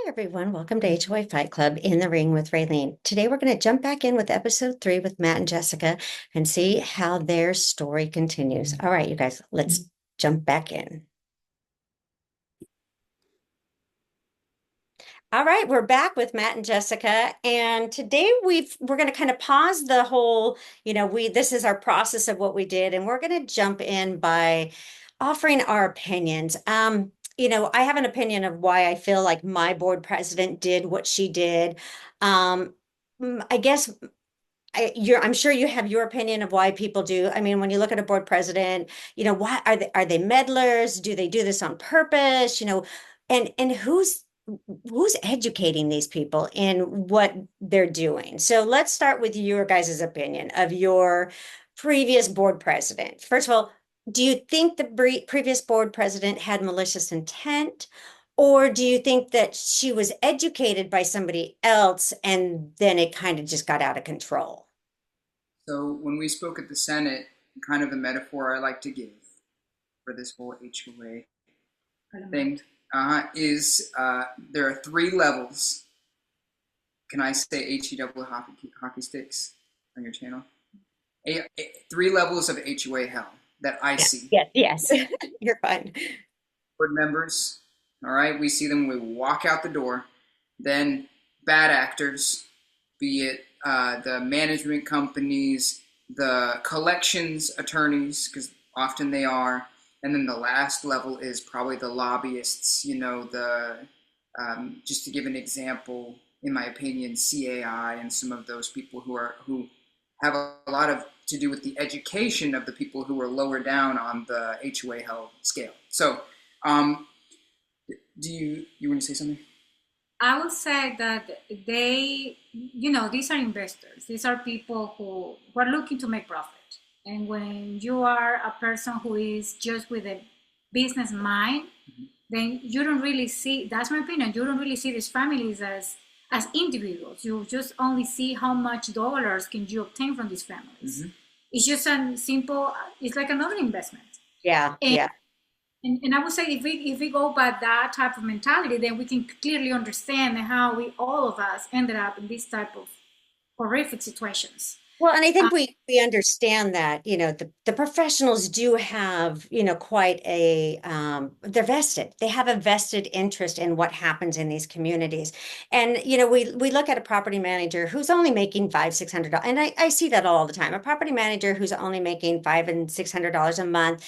Hi, everyone. Welcome to HOA Fight Club in the Ring with Raylene. Today, we're going to jump back in with episode 3 with Matt and Jessica and see how their story continues. All right, you guys, let's jump back in. All right, we're back with Matt and Jessica, and today we're going to kind of pause the whole, we this is our process of what we did, and we're going to jump in by offering our opinions. I have an opinion of why I feel like my board president did what she did. Um, I guess I'm sure you have your opinion of why people do. I mean, when you look at a board president, why are they meddlers? Do they do this on purpose? And who's educating these people in what they're doing? So let's start with your guys' opinion of your previous board president. First of all, do you think the previous board president had malicious intent? Or do you think that she was educated by somebody else and then it kind of just got out of control? So when we spoke at the Senate, kind of the metaphor I like to give for this whole HOA thing is there are three levels. Can I say HE hockey sticks on your channel? Three levels of HOA hell that I see. Yes. You're fine. Board members, all right, we see them when we walk out the door. Then bad actors, be it the management companies, the collections attorneys, because often they are. And then the last level is probably the lobbyists, just to give an example, in my opinion, CAI and some of those people who have a lot of to do with the education of the people who are lower down on the HOA hell scale. So, do you want to say something? I would say that these are investors. These are people who are looking to make profit. And when you are a person who is just with a business mind, then you don't really see, that's my opinion, you don't really see these families as individuals. You just only see how much dollars can you obtain from these families. Mm-hmm. It's just a simple, it's like another investment. Yeah, and, yeah. And I would say if we go by that type of mentality, then we can clearly understand how all of us ended up in this type of horrific situations. Well, and I think we understand that, the professionals do have, quite they're vested. They have a vested interest in what happens in these communities. And, we look at a property manager who's only making $500, $600. And I see that all the time. A property manager who's only making $500 and $600 a month,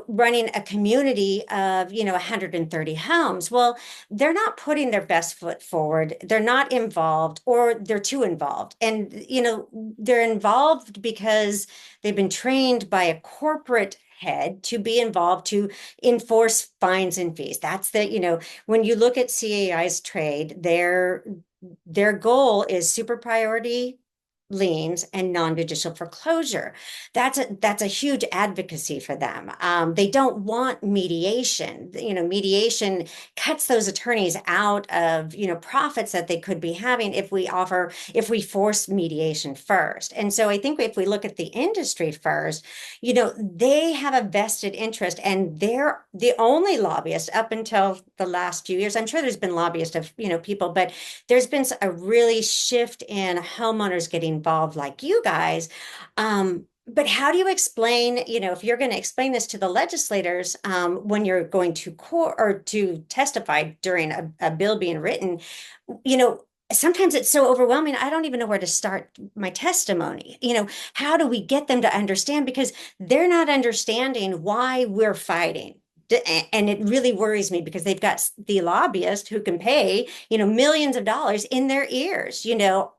running a community of, 130 homes. Well, they're not putting their best foot forward. They're not involved, or they're too involved. And, they're involved because they've been trained by a corporate head to be involved to enforce fines and fees. That's when you look at CAI's trade, their goal is super priority liens and non-judicial foreclosure. That's a huge advocacy for them. They don't want mediation. Mediation cuts those attorneys out of, profits that they could be having if we force mediation first. And so I think if we look at the industry first, they have a vested interest, and they're the only lobbyist up until the last few years. I'm sure there's been lobbyists of, people, but there's been a really shift in homeowners getting involved like you guys. But how do you explain, if you're going to explain this to the legislators when you're going to court or to testify during a bill being written, sometimes it's so overwhelming. I don't even know where to start my testimony. How do we get them to understand? Because they're not understanding why we're fighting. And it really worries me because they've got the lobbyist who can pay, millions of dollars in their ears,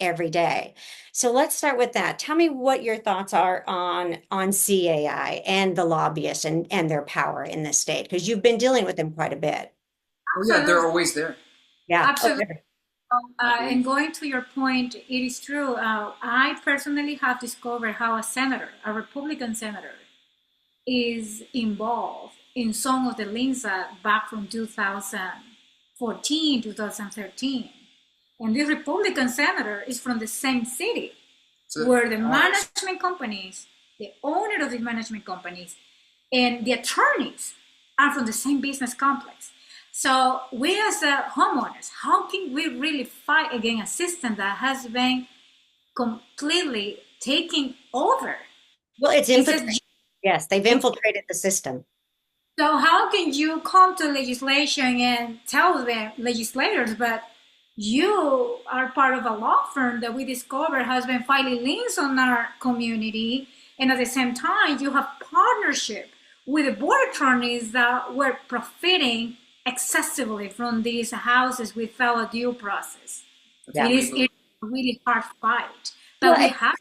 every day. So let's start with that. Tell me what your thoughts are on CAI and the lobbyists and their power in this state, because you've been dealing with them quite a bit. Oh yeah, they're always there. Yeah. Absolutely. Okay. And going to your point, it is true. I personally have discovered how a Republican senator, is involved in some of the links back from 2014, 2013. And this Republican senator is from the same city, where the management companies, the owner of the management companies, and the attorneys are from the same business complex. So we as homeowners, how can we really fight against a system that has been completely taking over? Well, it's It says, infiltrated. Yes, they've infiltrated the system. so how can you come to legislation and tell the legislators, but you are part of a law firm that we discovered has been filing liens on our community, and at the same time you have partnership with the board attorneys that were profiting excessively from these houses without a due process. That's Yeah. It is a really hard fight, Well, but we have.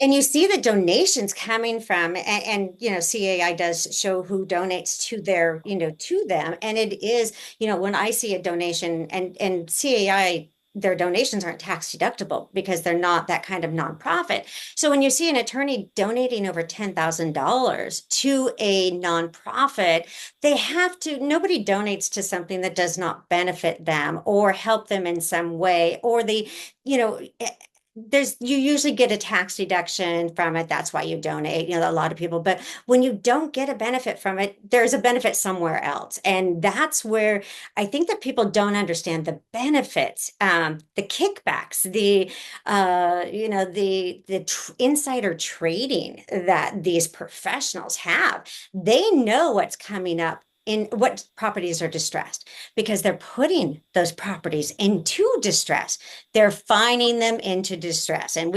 and you see the donations coming from, CAI does show who donates to their, to them. And it is, when I see a donation and CAI, their donations aren't tax deductible because they're not that kind of nonprofit. So when you see an attorney donating over $10,000 to a nonprofit, they have to, nobody donates to something that does not benefit them or help them in some way, or you know, you usually get a tax deduction from it. That's why you donate, a lot of people. But when you don't get a benefit from it, there's a benefit somewhere else. And that's where I think that people don't understand the benefits, the kickbacks, the insider trading that these professionals have. They know what's coming up in what properties are distressed because they're putting those properties into distress. They're finding them into distress. And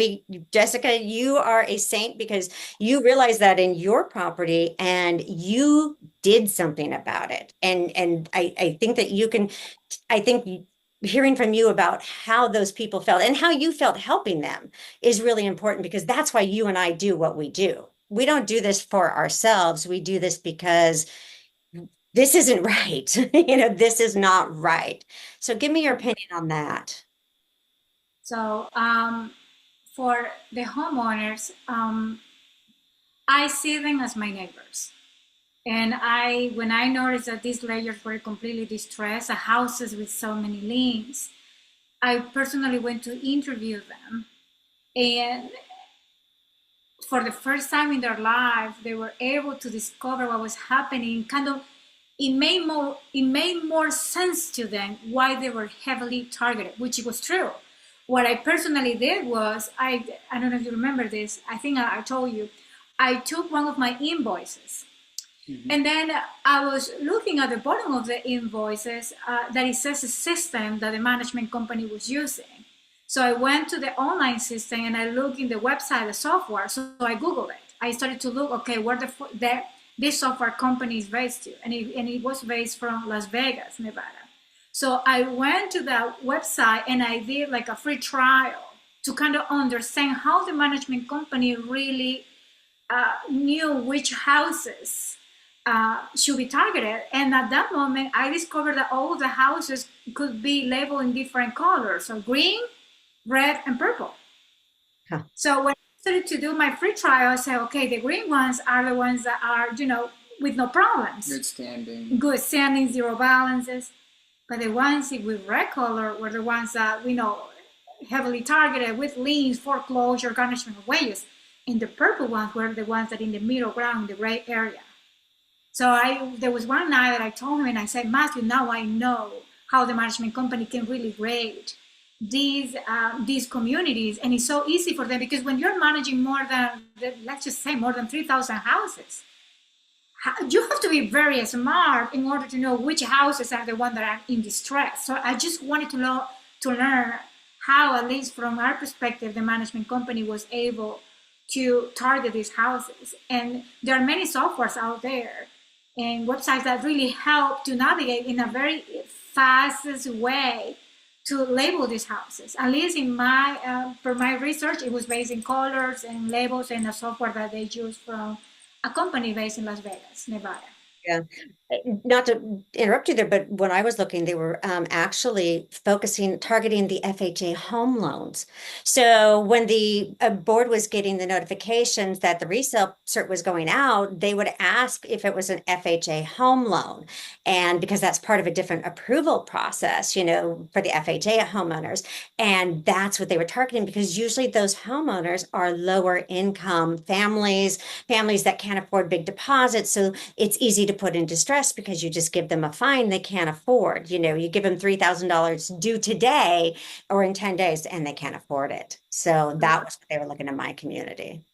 Jessica, you are a saint because you realize that in your property and you did something about it. And I think that I think hearing from you about how those people felt and how you felt helping them is really important because that's why you and I do what we do. We don't do this for ourselves. We do this because this isn't right. This is not right. So give me your opinion on that. So for the homeowners, I see them as my neighbors. And when I noticed that these layers were completely distressed, houses with so many liens, I personally went to interview them. And for the first time in their life, they were able to discover what was happening. Kind of, it made more sense to them why they were heavily targeted, which was true. What I personally did was, I don't know if you remember this. I think I told you, I took one of my invoices. Mm-hmm. And then I was looking at the bottom of the invoices that it says a system that the management company was using. So I went to the online system and I looked in the website, the software. So I Googled it. I started to look, okay, where this software company is based to. And it was based from Las Vegas, Nevada. So I went to that website and I did like a free trial to kind of understand how the management company really knew which houses should be targeted. And at that moment, I discovered that all of the houses could be labeled in different colors. So green, red, and purple. Huh. So when I started to do my free trial, I said, okay, the green ones are the ones that are, with no problems. Good standing, zero balances. But the ones with red color were the ones that we know heavily targeted with liens, foreclosure, garnishment of wages. And the purple ones were the ones that in the middle ground, the gray area. So there was one night that I told him and I said, Matthew, now I know how the management company can really rate these communities. And it's so easy for them because when you're managing more than 3,000 houses, you have to be very smart in order to know which houses are the ones that are in distress. So I just wanted to learn how, at least from our perspective, the management company was able to target these houses. And there are many softwares out there and websites that really help to navigate in a very fastest way to label these houses. At least for my research, it was based in colors and labels and a software that they use from a company based in Las Vegas, Nevada. Yeah. Not to interrupt you there, but when I was looking, they were actually targeting the FHA home loans. So when the board was getting the notifications that the resale cert was going out, they would ask if it was an FHA home loan. And because that's part of a different approval process, for the FHA homeowners. And that's what they were targeting because usually those homeowners are lower income families that can't afford big deposits. So it's easy to put in distress because you just give them a fine they can't afford. You give them $3,000 due today or in 10 days and they can't afford it. So that was what they were looking at my community.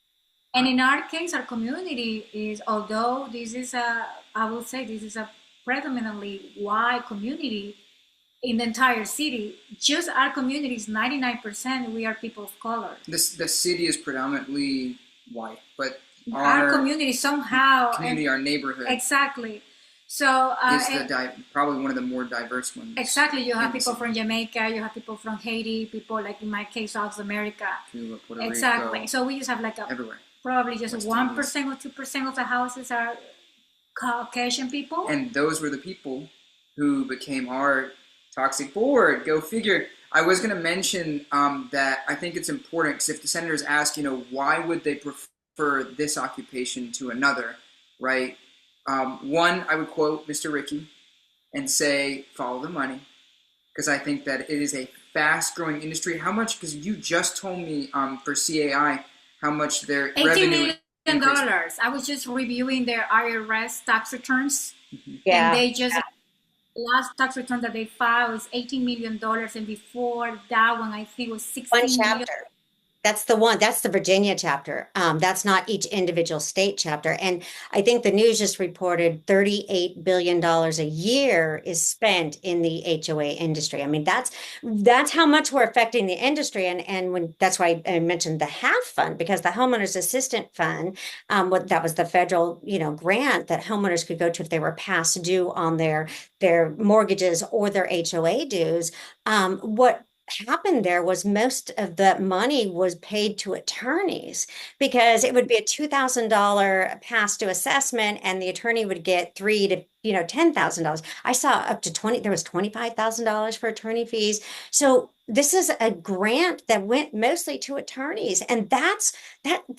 And in our case, our community is, although this is I will say this is a predominantly white community in the entire city, just our community is 99% we are people of color. The city is predominantly white, but Our community somehow, community, our neighborhood, exactly. So is probably one of the more diverse ones. Exactly, you have people from Jamaica, you have people from Haiti, people like in my case South America. Cuba, Puerto Exactly. Rico, So we just have like everywhere. Probably just West 1% or 2% of the houses are Caucasian people. And those were the people who became our toxic board. Go figure. I was going to mention that I think it's important because if the senators ask, why would they prefer this occupation to another, right? One, I would quote Mr. Ricky and say, follow the money, because I think that it is a fast-growing industry. How much? Because you just told me for CAI how much their revenue $18 million. I was just reviewing their IRS tax returns, Yeah. and they just last tax return that they filed is $18 million, and before that one, I think was 16 One million. chapter. That's the one. That's the Virginia chapter. That's not each individual state chapter. And I think the news just reported $38 billion a year is spent in the HOA industry. I mean, that's how much we're affecting the industry. And when that's why I mentioned the HAF fund, because the Homeowners Assistant Fund, that was the federal, grant that homeowners could go to if they were past due on their mortgages or their HOA dues. What happened there was most of that money was paid to attorneys because it would be a $2,000 past due assessment and the attorney would get three to $10,000. I saw up to 20, there was $25,000 for attorney fees. So this is a grant that went mostly to attorneys, and that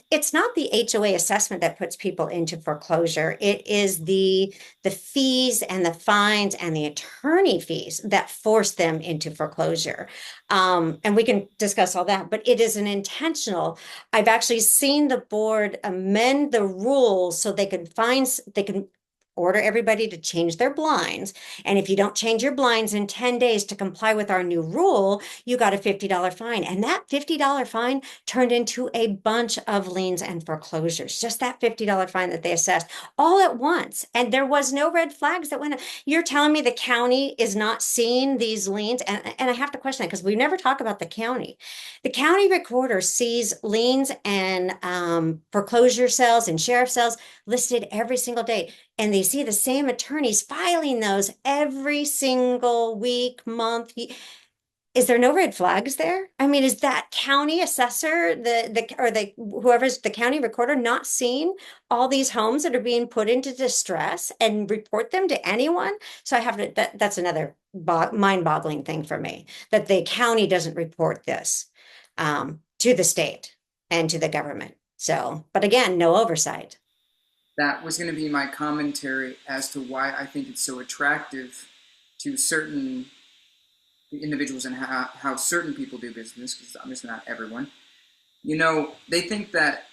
it's not the HOA assessment that puts people into foreclosure. It is the fees and the fines and the attorney fees that force them into foreclosure. And we can discuss all that, but it is an intentional. I've actually seen the board amend the rules so they can order everybody to change their blinds. And if you don't change your blinds in 10 days to comply with our new rule, you got a $50 fine. And that $50 fine turned into a bunch of liens and foreclosures. Just that $50 fine that they assessed all at once. And there was no red flags that went. You're telling me the county is not seeing these liens? And I have to question that because we never talk about the county. The county recorder sees liens and foreclosure sales and sheriff sales listed every single day. And they see the same attorneys filing those every single week, month. Is there no red flags there? I mean, is that county assessor, whoever's the county recorder not seeing all these homes that are being put into distress and report them to anyone? So that's another mind-boggling thing for me, that the county doesn't report this to the state and to the government. So, but again, no oversight. That was going to be my commentary as to why I think it's so attractive to certain individuals and how certain people do business, because obviously not everyone. They think that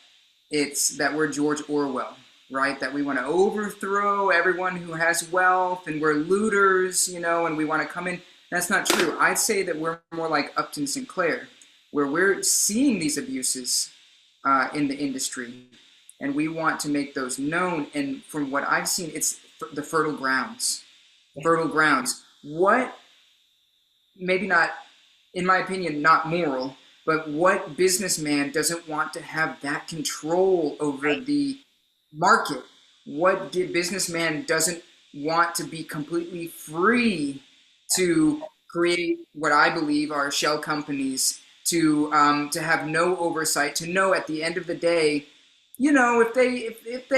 that we're George Orwell, right? That we want to overthrow everyone who has wealth and we're looters, and we want to come in. That's not true. I'd say that we're more like Upton Sinclair, where we're seeing these abuses in the industry. And we want to make those known. And from what I've seen, it's the fertile grounds. Yeah. Fertile grounds. What, maybe not, in my opinion, not moral, but what businessman doesn't want to have that control over the market? What businessman doesn't want to be completely free to create what I believe are shell companies, to have no oversight, to know at the end of the day, if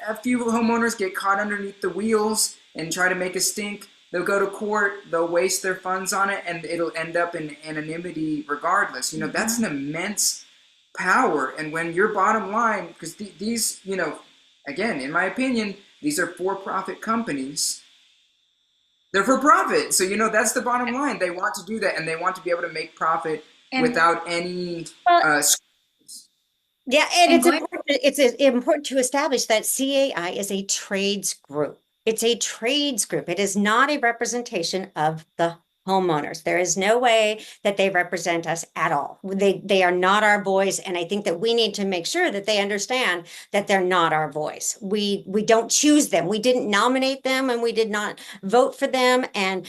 a few homeowners get caught underneath the wheels and try to make a stink, they'll go to court, they'll waste their funds on it, and it'll end up in anonymity regardless. That's an immense power. And when your bottom line, because these, again, in my opinion, these are for-profit companies. They're for profit. So, that's the bottom line. They want to do that, and they want to be able to make profit without any yeah, and it's important to establish that CAI is a trades group. It's a trades group. It is not a representation of the homeowners. There is no way that they represent us at all. They are not our voice, and I think that we need to make sure that they understand that they're not our voice. We don't choose them. We didn't nominate them, and we did not vote for them. And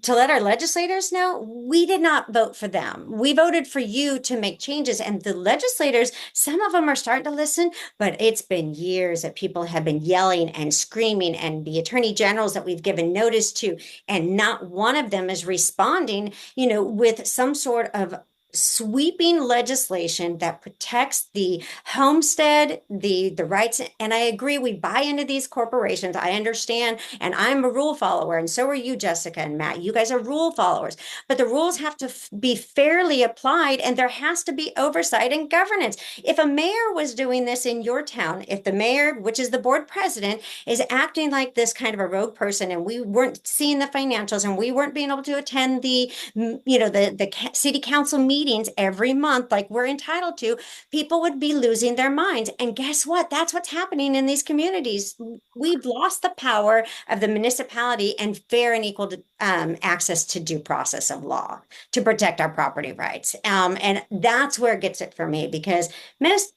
to let our legislators know, we did not vote for them. We voted for you to make changes. And the legislators, some of them are starting to listen, but it's been years that people have been yelling and screaming, and the attorney generals that we've given notice to, and not one of them is responding, with some sort of sweeping legislation that protects the homestead, the rights. And I agree, we buy into these corporations. I understand, and I'm a rule follower, and so are you, Jessica and Matt. You guys are rule followers, but the rules have to be fairly applied, and there has to be oversight and governance. If a mayor was doing this in your town, if the mayor, which is the board president, is acting like this kind of a rogue person, and we weren't seeing the financials, and we weren't being able to attend the city council meetings every month like we're entitled to, people would be losing their minds. And guess what? That's what's happening in these communities. We've lost the power of the municipality and fair and equal access to due process of law to protect our property rights. And that's where it gets it for me, because most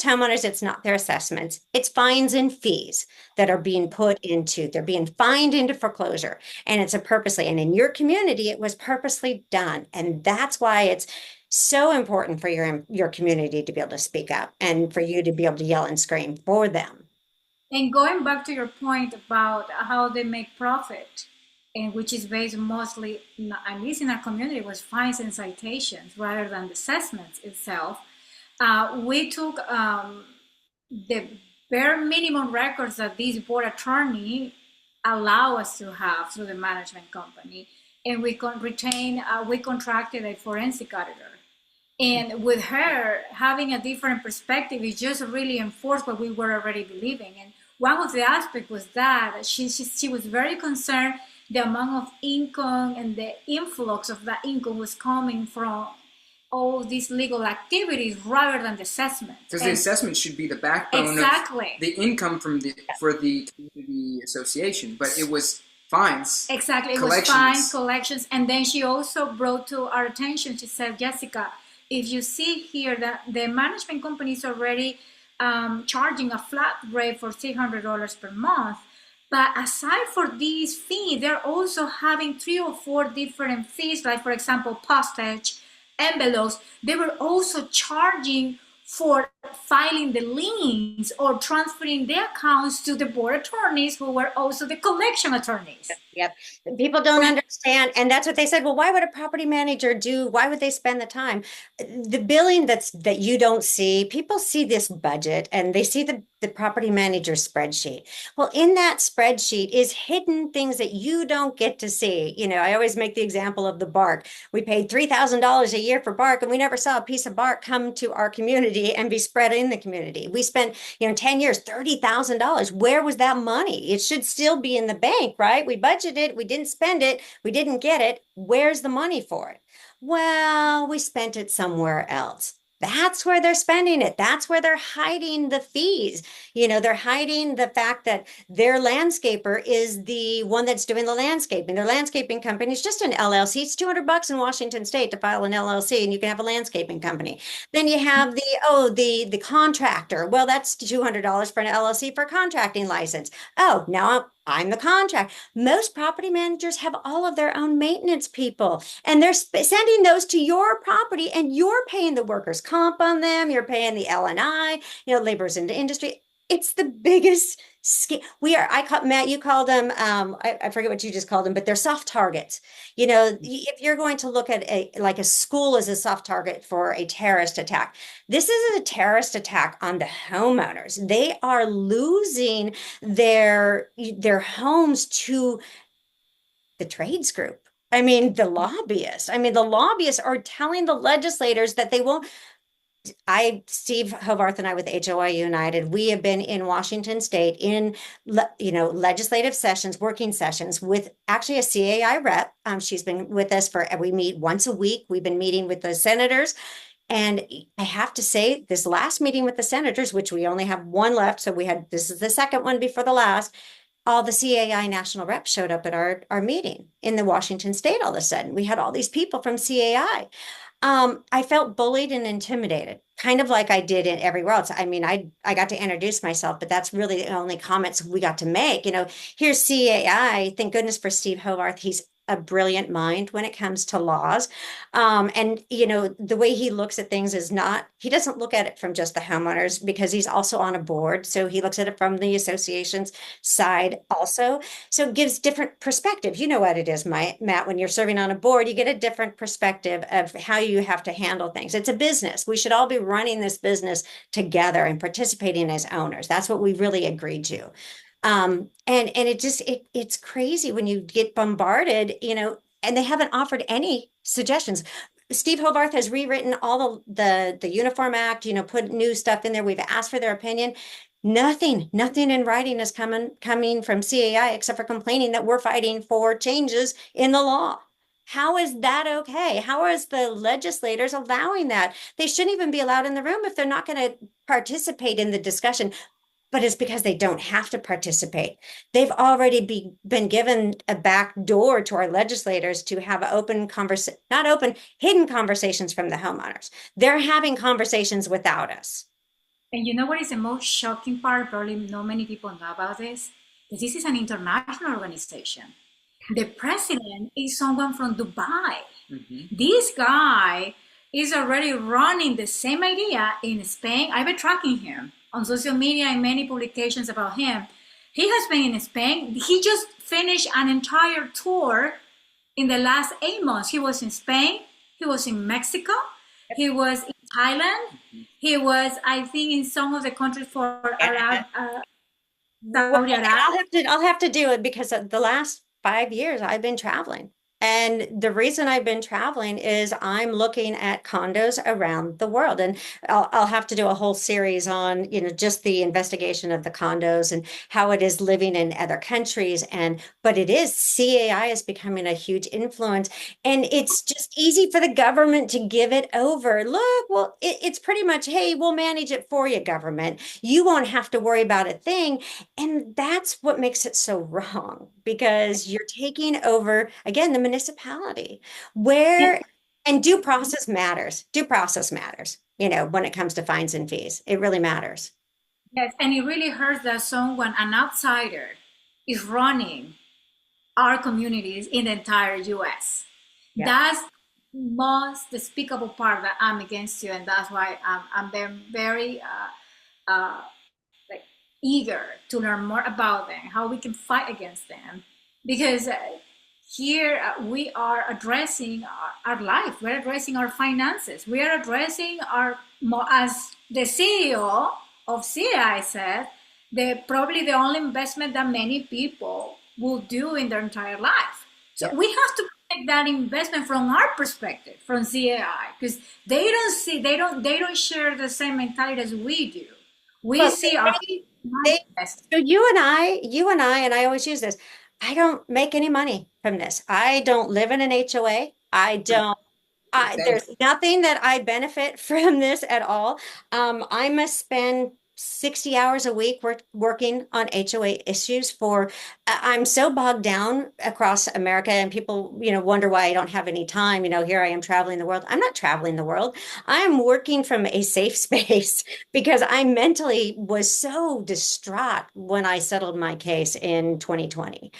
homeowners, it's not their assessments, it's fines and fees that are being they're being fined into foreclosure. And it's a purposely, and in your community, it was purposely done. And that's why it's so important for your community to be able to speak up and for you to be able to yell and scream for them. And going back to your point about how they make profit, and which is based mostly, at least in our community, was fines and citations rather than the assessments itself. We took the bare minimum records that this board attorney allow us to have through the management company, and we we contracted a forensic auditor. And with her having a different perspective, it just really enforced what we were already believing. And one of the aspects was that she was very concerned the amount of income and the influx of that income was coming from all these legal activities rather than the assessment. Because the assessment should be the backbone exactly. of the income for the community association, but it was fines. Exactly, it was fines, collections, and then she also brought to our attention, she said, Jessica, if you see here that the management company is already charging a flat rate for $300 per month, but aside for these fees, they're also having 3 or 4 different fees, like for example, postage, envelopes. They were also charging for filing the liens or transferring the accounts to the board attorneys who were also the collection attorneys. Yep. People don't understand. And that's what they said. Well, why would a property manager why would they spend the time? The billing that you don't see, people see this budget and they see the property manager spreadsheet. Well, in that spreadsheet is hidden things that you don't get to see. I always make the example of the bark. We paid $3,000 a year for bark, and we never saw a piece of bark come to our community and be spread in the community. We spent, 10 years, $30,000. Where was that money? It should still be in the bank, right? We budgeted, we didn't spend it, we didn't get it. Where's the money for it? Well, we spent it somewhere else. That's where they're spending it. That's where they're hiding the fees. They're hiding the fact that their landscaper is the one that's doing the landscaping. Their landscaping company is just an LLC. It's $200 in Washington State to file an LLC, and you can have a landscaping company. Then you have the contractor. Well, that's $200 for an LLC for a contracting license. Oh, now I'm the contract. Most property managers have all of their own maintenance people, and they're sending those to your property, and you're paying the workers' comp on them. You're paying the L&I, laborers in the industry. It's the biggest scam. Matt, you called them, I forget what you just called them, but they're soft targets. If you're going to look at a school as a soft target for a terrorist attack, this is a terrorist attack on the homeowners. They are losing their homes to the trades group. The lobbyists. The lobbyists are telling the legislators that they won't. Steve Hovarth and I with HOA United, we have been in Washington State in, legislative sessions, working sessions with actually a CAI rep. She's been with us we meet once a week. We've been meeting with the senators. And I have to say, this last meeting with the senators, which we only have one left, so this is the second one before the last, all the CAI national reps showed up at our meeting in the Washington state all of a sudden. We had all these people from CAI. I felt bullied and intimidated, kind of like I did in everywhere else. I mean, I got to introduce myself, but that's really the only comments we got to make. Here's CAI. Thank goodness for Steve Hovarth. He's a brilliant mind when it comes to laws. And the way he looks at things is not, he doesn't look at it from just the homeowners because he's also on a board. So he looks at it from the association's side also. So it gives different perspective. You know what it is, Matt, when you're serving on a board, you get a different perspective of how you have to handle things. It's a business. We should all be running this business together and participating as owners. That's what we really agreed to. And it's crazy when you get bombarded, and they haven't offered any suggestions. Steve Hovarth has rewritten all the Uniform Act, put new stuff in there. We've asked for their opinion. Nothing in writing is coming from CAI except for complaining that we're fighting for changes in the law. How is that okay? How is the legislators allowing that? They shouldn't even be allowed in the room if they're not going to participate in the discussion, but it's because they don't have to participate. They've already been given a back door to our legislators to have not open, hidden conversations from the homeowners. They're having conversations without us. And you know what is the most shocking part? Probably not many people know about this. That this is an international organization. The president is someone from Dubai. Mm-hmm. This guy is already running the same idea in Spain. I've been tracking him on social media and many publications about him. He has been in Spain. He just finished an entire tour in the last 8 months. He was in Spain. He was in Mexico. He was in Thailand. He was, I think, in some of the countries for Arab, Saudi Arabia. I'll have to do it because the last 5 years I've been traveling. And the reason I've been traveling is I'm looking at condos around the world. And I'll have to do a whole series on, just the investigation of the condos and how it is living in other countries. But CAI is becoming a huge influence. And it's just easy for the government to give it over. Look, well, it's pretty much, hey, we'll manage it for you, government. You won't have to worry about a thing. And that's what makes it so wrong, because you're taking over, again, the municipality and due process matters. Due process matters, when it comes to fines and fees. It really matters. Yes, and it really hurts that someone, an outsider, is running our communities in the entire US. Yeah. That's the most despicable part that I'm against you, and that's why I'm very eager to learn more about them, how we can fight against them, because here we are addressing our life, we're addressing our finances, we are addressing as the CEO of CAI said, probably the only investment that many people will do in their entire life. So we have to make that investment from our perspective, from CAI, because they don't share the same mentality as we do. So you and I, and I always use this, I don't make any money from this. I don't live in an HOA. There's nothing that I benefit from this at all. I must spend 60 hours a week working on HOA issues I'm so bogged down across America, and people, wonder why I don't have any time. Here I am traveling the world. I'm not traveling the world. I am working from a safe space because I mentally was so distraught when I settled my case in 2020.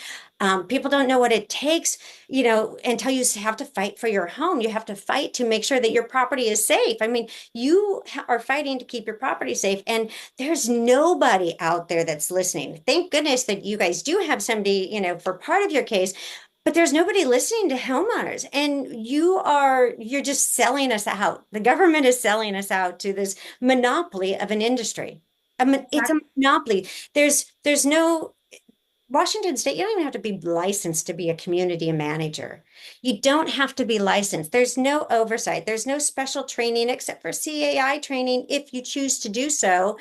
People don't know what it takes, until you have to fight for your home. You have to fight to make sure that your property is safe. I mean, you are fighting to keep your property safe, and there's nobody out there that's listening. Thank goodness that you guys do have somebody, for part of your case, but there's nobody listening to homeowners, and you're just selling us out. The government is selling us out to this monopoly of an industry. It's a monopoly. There's no Washington State, you don't even have to be licensed to be a community manager. You don't have to be licensed. There's no oversight. There's no special training except for CAI training if you choose to do so.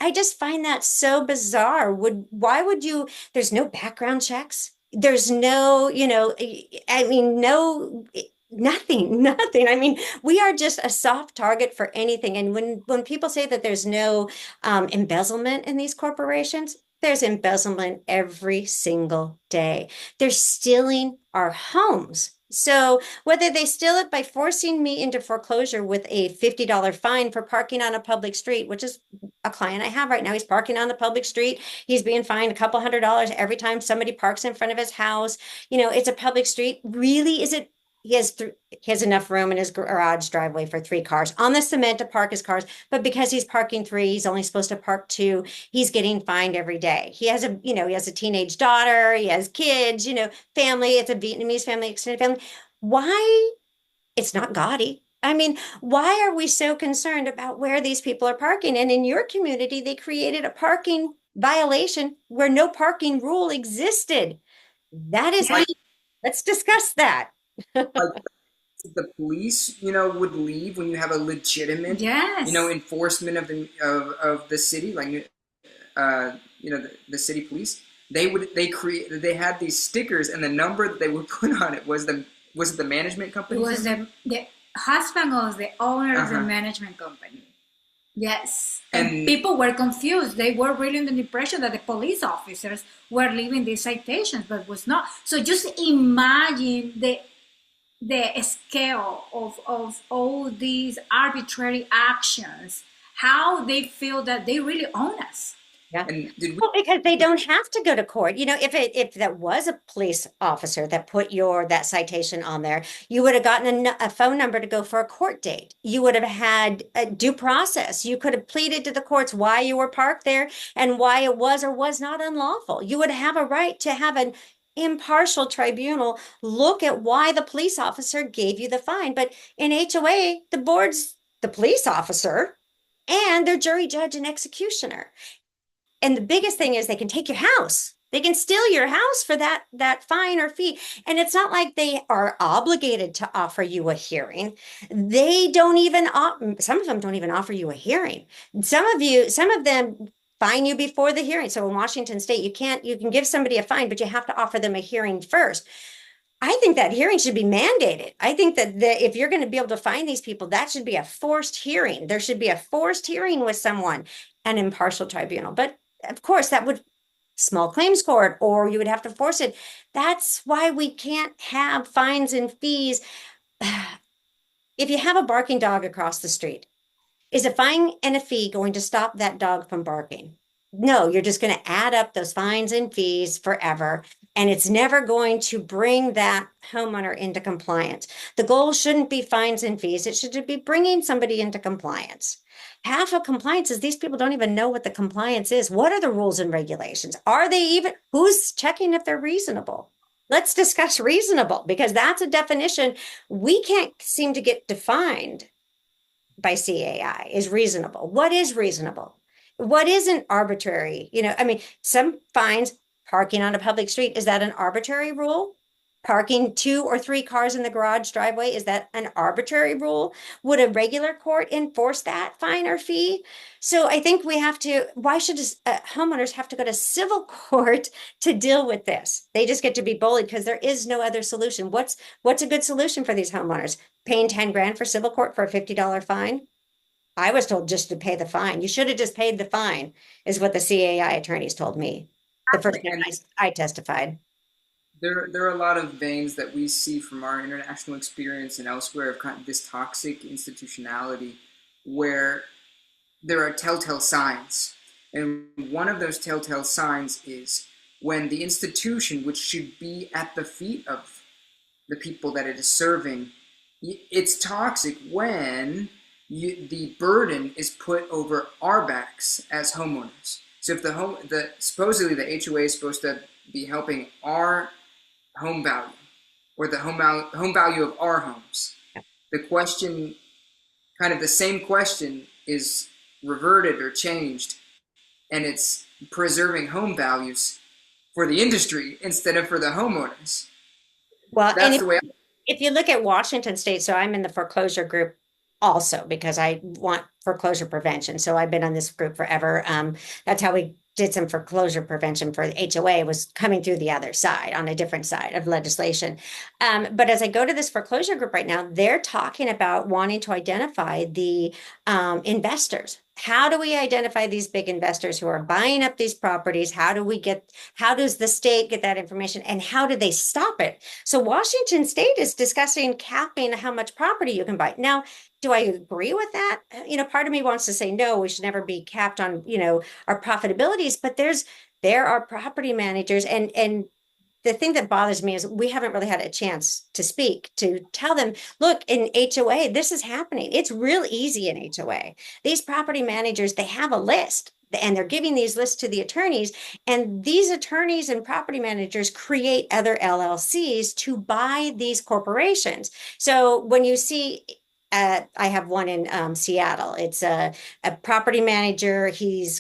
I just find that so bizarre. Why would you? There's no background checks. There's no, nothing. I mean, we are just a soft target for anything. And when people say that there's no embezzlement in these corporations, There's embezzlement every single day. They're stealing our homes. So whether they steal it by forcing me into foreclosure with a $50 fine for parking on a public street, which is a client I have right now, he's parking on the public street. He's being fined a couple $100 every time somebody parks in front of his house. It's a public street. Really, is it? He has enough room in his garage driveway for 3 cars on the cement to park his cars, but because he's parking 3, he's only supposed to park 2. He's getting fined every day. He has a teenage daughter, he has kids, family. It's a Vietnamese family, extended family. Why? It's not gaudy. I mean, why are we so concerned about where these people are parking? And in your community, they created a parking violation where no parking rule existed. That is, Like, let's discuss that. like the police, would leave when you have a legitimate, Yes. enforcement of the city, like, the city police. They had these stickers, and the number that they would put on it was it the management It company? was the husband of the owner of the Uh-huh. management company. Yes. And And people were confused. They were really under the impression that the police officers were leaving these citations, but was not. So just imagine the scale of all these arbitrary actions, how they feel that they really own us. Yeah. and did we? Well, because they don't have to go to court. If that was a police officer that put that citation on there, you would have gotten a phone number to go for a court date. You would have had a due process. You could have pleaded to the courts why you were parked there and why it was or was not unlawful. You would have a right to have an impartial tribunal look at why the police officer gave you the fine. But in HOA, the board's the police officer and their jury, judge, and executioner. And the biggest thing is they can take your house. They can steal your house for that fine or fee. And it's not like they are obligated to offer you a hearing. They don't even, some of them don't even offer you a hearing. Some of them fine you before the hearing. So in Washington State, you can give somebody a fine, but you have to offer them a hearing first. I think that hearing should be mandated. I think that if you're going to be able to find these people, that should be a forced hearing. There should be a forced hearing with someone, an impartial tribunal. But of course, that would small claims court, or you would have to force it. That's why we can't have fines and fees. If you have a barking dog across the street, is a fine and a fee going to stop that dog from barking? No, you're just going to add up those fines and fees forever. And it's never going to bring that homeowner into compliance. The goal shouldn't be fines and fees. It should be bringing somebody into compliance. Half of compliance is these people don't even know what the compliance is. What are the rules and regulations? Who's checking if they're reasonable? Let's discuss reasonable, because that's a definition we can't seem to get defined by CAI is reasonable. What is reasonable? What isn't arbitrary? Some fines, parking on a public street, is that an arbitrary rule? Parking 2 or 3 cars in the garage driveway, is that an arbitrary rule? Would a regular court enforce that fine or fee? So I think why should homeowners have to go to civil court to deal with this? They just get to be bullied because there is no other solution. What's a good solution for these homeowners? Paying 10 grand for civil court for a $50 fine? I was told just to pay the fine. You should have just paid the fine, is what the CAI attorneys told me the first time I testified. There are a lot of veins that we see from our international experience and elsewhere of kind of this toxic institutionality where there are telltale signs. And one of those telltale signs is when the institution, which should be at the feet of the people that it is serving, it's toxic when the burden is put over our backs as homeowners. So if supposedly the HOA is supposed to be helping our home value or the home value of our homes, the question, kind of the same question, is reverted or changed, and it's preserving home values for the industry instead of for the homeowners. Well, That's and the way. if you look at Washington State, so I'm in the foreclosure group also because I want foreclosure prevention. So I've been on this group forever. That's how we did some foreclosure prevention for the HOA, was coming through the other side, on a different side of legislation. But as I go to this foreclosure group right now, they're talking about wanting to identify the investors how do we identify these big investors who are buying up these properties? How does the state get that information, and how do they stop it? So Washington State is discussing capping how much property you can buy. Now, do I agree with that? Part of me wants to say, no, we should never be capped on, our profitabilities, but there are property managers, and the thing that bothers me is we haven't really had a chance to speak, to tell them, look, in HOA, this is happening. It's real easy in HOA. These property managers, they have a list, and they're giving these lists to the attorneys. And these attorneys and property managers create other LLCs to buy these corporations. So when you see, I have one in Seattle. It's a property manager. He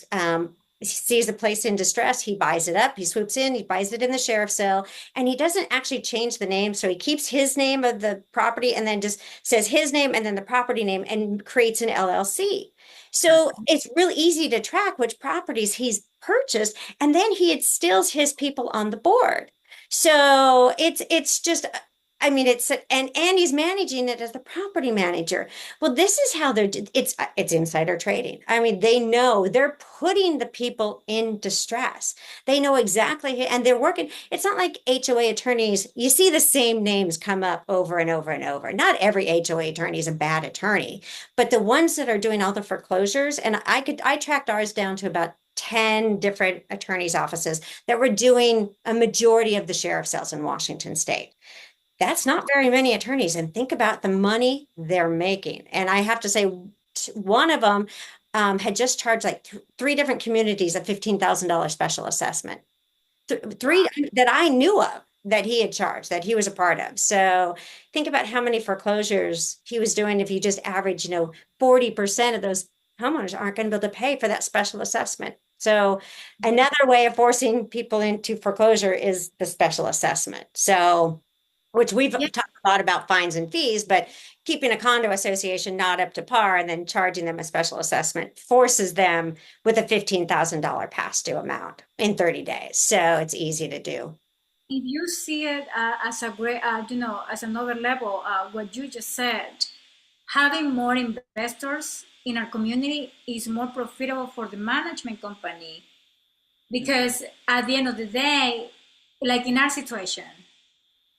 sees a place in distress, he buys it up, he swoops in, he buys it in the sheriff's sale, and he doesn't actually change the name. So he keeps his name of the property and then just says his name and then the property name and creates an LLC. So it's real easy to track which properties he's purchased, and then he instills his people on the board. So it's just, I mean, and he's managing it as the property manager. Well, this is how it's insider trading. I mean, they know they're putting the people in distress. They know exactly, and they're working. It's not like HOA attorneys, you see the same names come up over and over and over. Not every HOA attorney is a bad attorney, but the ones that are doing all the foreclosures, and I tracked ours down to about 10 different attorneys' offices that were doing a majority of the sheriff's sales in Washington State. That's not very many attorneys, and think about the money they're making. And I have to say, one of them had just charged like three different communities a $15,000 special assessment. Three that I knew of that he had charged, that he was a part of. So think about how many foreclosures he was doing if you just average, 40% of those homeowners aren't going to be able to pay for that special assessment. So another way of forcing people into foreclosure is the special assessment. So which we've talked a lot about fines and fees, but keeping a condo association not up to par and then charging them a special assessment forces them with a $15,000 past due amount in 30 days. So it's easy to do. If you see it as a great, as another level, what you just said, having more investors in our community is more profitable for the management company, because at the end of the day, like in our situation,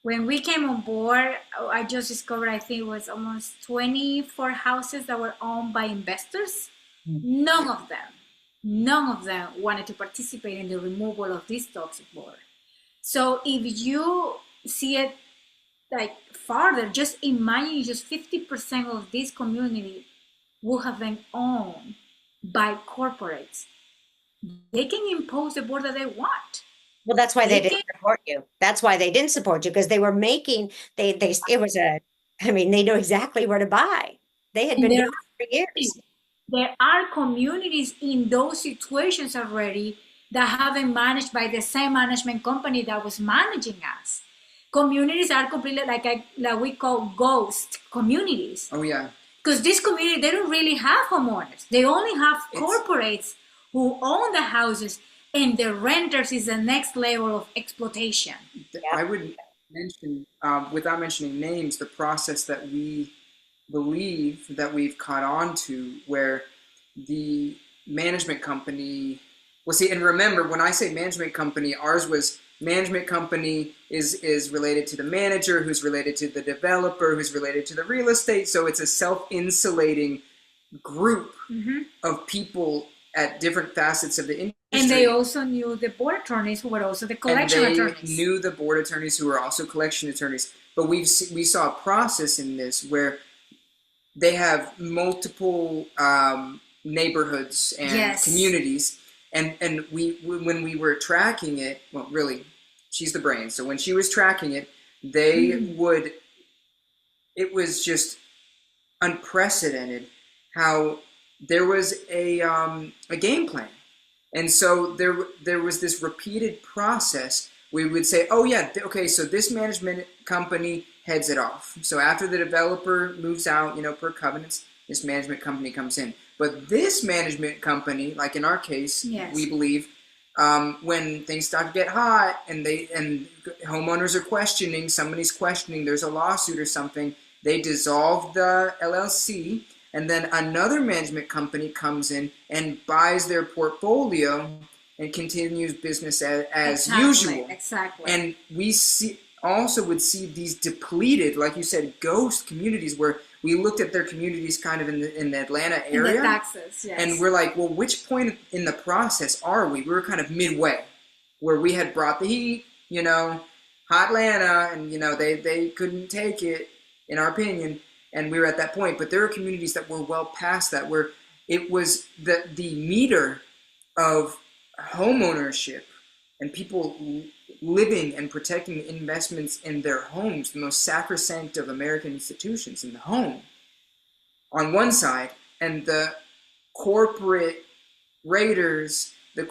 when we came on board, I just discovered, I think it was almost 24 houses that were owned by investors. None of them wanted to participate in the removal of this toxic board. So if you see it like farther, just imagine just 50% of this community will have been owned by corporates. They can impose the board that they want. Well, that's why they didn't support you. That's why they didn't support you, because they were making, they know exactly where to buy. They had been doing it for years. There are communities in those situations already that have been managed by the same management company that was managing us. Communities are completely like we call ghost communities. Oh, yeah. Because this community, they don't really have homeowners. They only have corporates who own the houses, and the renters is the next level of exploitation. I would mention, without mentioning names, the process that we believe that we've caught on to, where the management company, well, see, and remember, when I say management company, ours was management company is related to the manager, who's related to the developer, who's related to the real estate. So it's a self-insulating group of people at different facets of the industry. And they also knew the board attorneys, who were also the collection attorneys. They knew the board attorneys, who were also collection attorneys. But we saw a process in this where they have multiple neighborhoods and communities. And when we were tracking it, well, really, she's the brain. So when she was tracking it, it was just unprecedented how there was a game plan. And so there was this repeated process. We would say, oh yeah, okay, so this management company heads it off. So after the developer moves out, per covenants, this management company comes in. But this management company, like in our case, we believe, when things start to get hot and homeowners are questioning, somebody's questioning, there's a lawsuit or something, they dissolve the LLC, and then another management company comes in and buys their portfolio and continues business as usual. Exactly. And we would see these depleted, like you said, ghost communities where we looked at their communities kind of in the Atlanta area. In the Texas, yes. And we're like, well, which point in the process are we? We were kind of midway, where we had brought the heat, hot Atlanta, and, they couldn't take it, in our opinion, and we were at that point. But there are communities that were well past that, where it was the meter of homeownership and people living and protecting investments in their homes, the most sacrosanct of American institutions, in the home, on one side, and the corporate raiders, the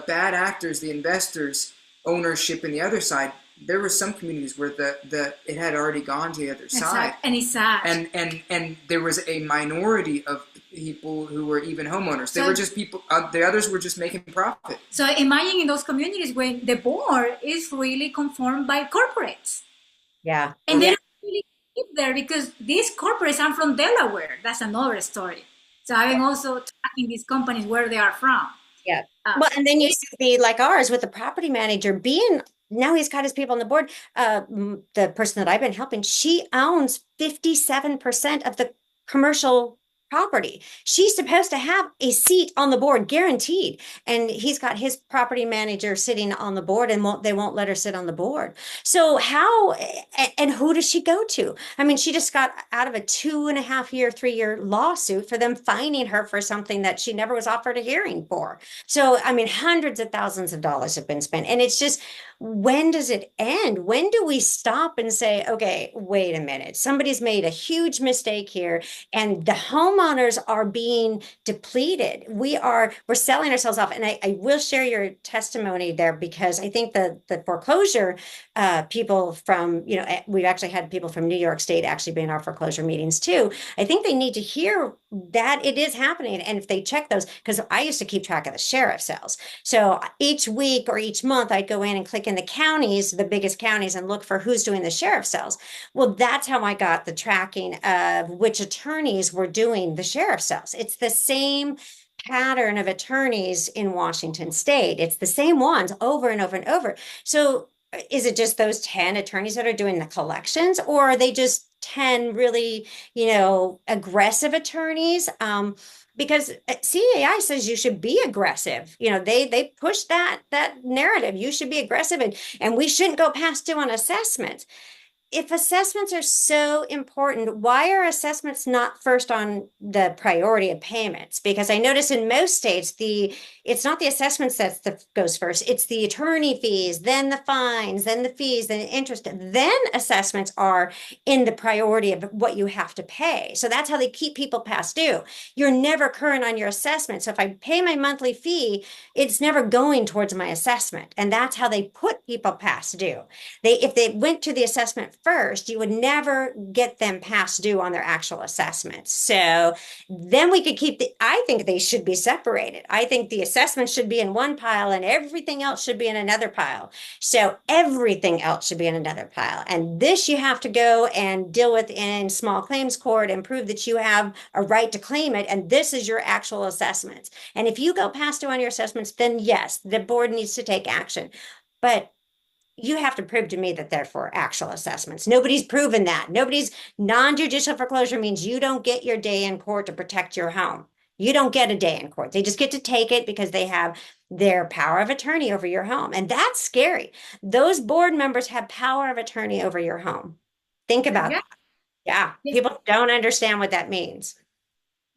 bad actors, the investors, ownership in the other side. There were some communities where it had already gone to the other side, and it's sad. And there was a minority of people who were even homeowners. They were just people. The others were just making profit. So imagine in those communities when the board is really conformed by corporates. Yeah, and they don't really live there because these corporates are from Delaware. That's another story. So I've been also tracking these companies where they are from. Yeah. Well, and then you see like ours with the property manager now he's got his people on the board. The person that I've been helping, she owns 57% of the commercial property. She's supposed to have a seat on the board, guaranteed. And he's got his property manager sitting on the board, and they won't let her sit on the board. So how, and who does she go to? I mean, she just got out of a 2.5 year, 3 year lawsuit for them fining her for something that she never was offered a hearing for. So, I mean, hundreds of thousands of dollars have been spent. And it's just, when does it end? When do we stop and say, okay, wait a minute, somebody's made a huge mistake here, and the homeowners are being depleted. We're selling ourselves off. And I will share your testimony there, because I think the foreclosure people from, we've actually had people from New York State actually be in our foreclosure meetings too. I think they need to hear that it is happening. And if they check those, because I used to keep track of the sheriff sales. So each week or each month, I'd go in and click in the counties, the biggest counties, and look for who's doing the sheriff sales. Well, that's how I got the tracking of which attorneys were doing the sheriff sales. It's the same pattern of attorneys in Washington State. It's the same ones over and over and over. So is it just those 10 attorneys that are doing the collections, or are they just 10 really, aggressive attorneys? Because CAI says you should be aggressive. They push that narrative. You should be aggressive, and we shouldn't go past due on assessments. If assessments are so important, why are assessments not first on the priority of payments? Because I notice in most states, it's not the assessments that goes first. It's the attorney fees, then the fines, then the fees, then the interest. Then assessments are in the priority of what you have to pay. So that's how they keep people past due. You're never current on your assessment. So if I pay my monthly fee, it's never going towards my assessment. And that's how they put people past due. If they went to the assessment first, you would never get them past due on their actual assessments. So then we could I think they should be separated. I think the assessment should be in one pile and everything else should be in another pile. So everything else should be in another pile. And this you have to go and deal with in small claims court and prove that you have a right to claim it. And this is your actual assessments. And if you go past due on your assessments, then yes, the board needs to take action. But you have to prove to me that they're for actual assessments. Nobody's proven that. Non-judicial foreclosure means you don't get your day in court to protect your home. You don't get a day in court. They just get to take it because they have their power of attorney over your home. And that's scary. Those board members have power of attorney over your home. Think about that. Yeah. People don't understand what that means.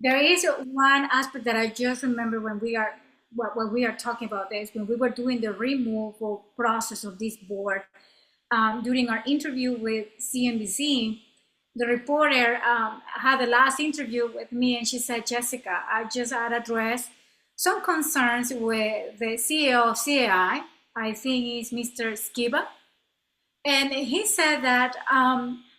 There is one aspect that I just remember when we are talking about this, when we were doing the removal process of this board, during our interview with CNBC, the reporter had the last interview with me, and she said, Jessica, I just had addressed some concerns with the CEO of CAI, I think it's Mr. Skiba, and he said that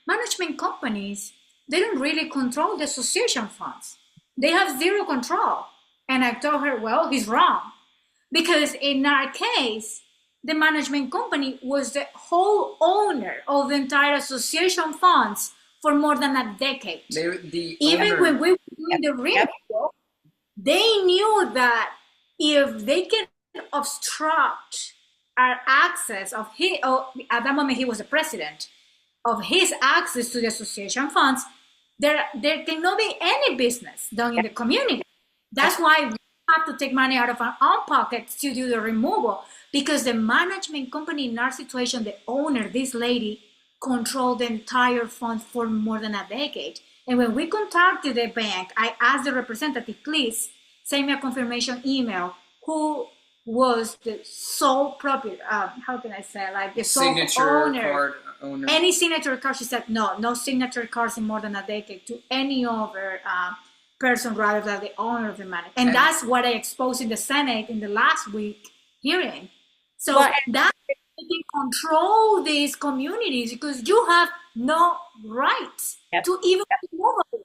management companies, they don't really control the association funds. They have zero control. And I told her, well, he's wrong. Because in our case, the management company was the whole owner of the entire association funds for more than a decade. The Even owner, when we were doing the remodel, they knew that if they can obstruct our access of his, at that moment he was the president, of his access to the association funds, there cannot be any business done in the community. That's why we have to take money out of our own pockets to do the removal, because the management company in our situation, the owner, this lady, controlled the entire fund for more than a decade. And when we contacted the bank, I asked the representative, please send me a confirmation email who was the sole property, how can I say, like the sole signature owner. card owner. Any signature card. She said, no signature cards in more than a decade to any other person rather than the owner of the money. And that's what I exposed in the Senate in the last week hearing. So Well, that they can control these communities because you have no right to even move.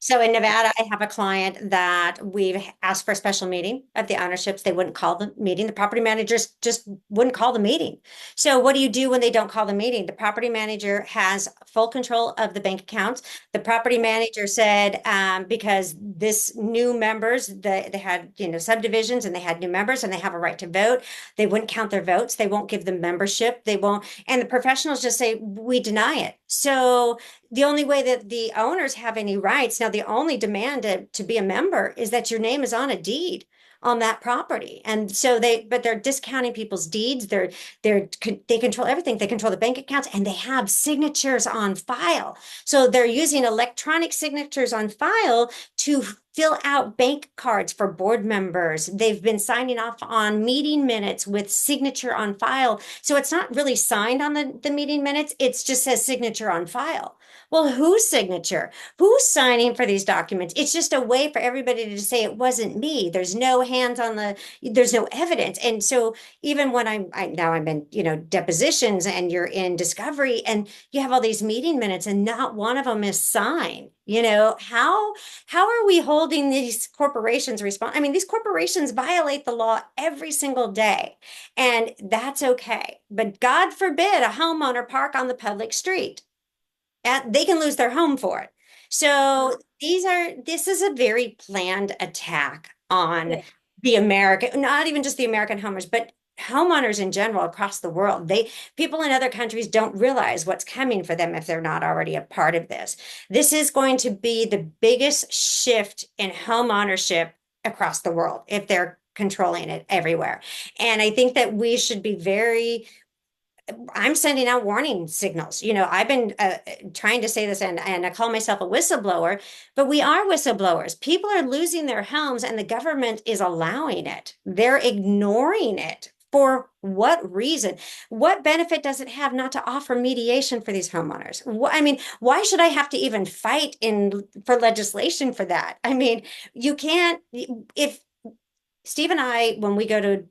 so in Nevada, I have a client that we've asked for a special meeting of the ownerships. They wouldn't call the meeting. The property managers just wouldn't call the meeting. So what do you do when they don't call the meeting? The property manager has full control of the bank accounts. The property manager said, because this new members, they had, subdivisions and they had new members and they have a right to vote. They wouldn't count their votes. They won't give them membership. They won't. And the professionals just say, we deny it. So the only way that the owners have any rights now, the only demand to be a member is that your name is on a deed on that property. And so but they're discounting people's deeds. They control everything. They control the bank accounts and they have signatures on file. So they're using electronic signatures on file to fill out bank cards for board members. They've been signing off on meeting minutes with signature on file. So it's not really signed on the meeting minutes. It just says signature on file. Well, whose signature? Who's signing for these documents? It's just a way for everybody to say it wasn't me. There's no hands on there's no evidence. And so even when I'm in, depositions and you're in discovery and you have all these meeting minutes and not one of them is signed, how are we holding these corporations responsible? I mean, these corporations violate the law every single day, and that's okay. But God forbid a homeowner park on the public street. And they can lose their home for it. So this is a very planned attack on the American, not even just the American homeowners, but homeowners in general across the world. People in other countries don't realize what's coming for them if they're not already a part of this. This is going to be the biggest shift in home ownership across the world if they're controlling it everywhere. And I think that we should be I'm sending out warning signals. I've been trying to say this, and I call myself a whistleblower, but we are whistleblowers. People are losing their homes, and the government is allowing it. They're ignoring it. For what reason? What benefit does it have not to offer mediation for these homeowners? I mean, why should I have to even fight for legislation for that? I mean, you can't, if Steve and I, when we go to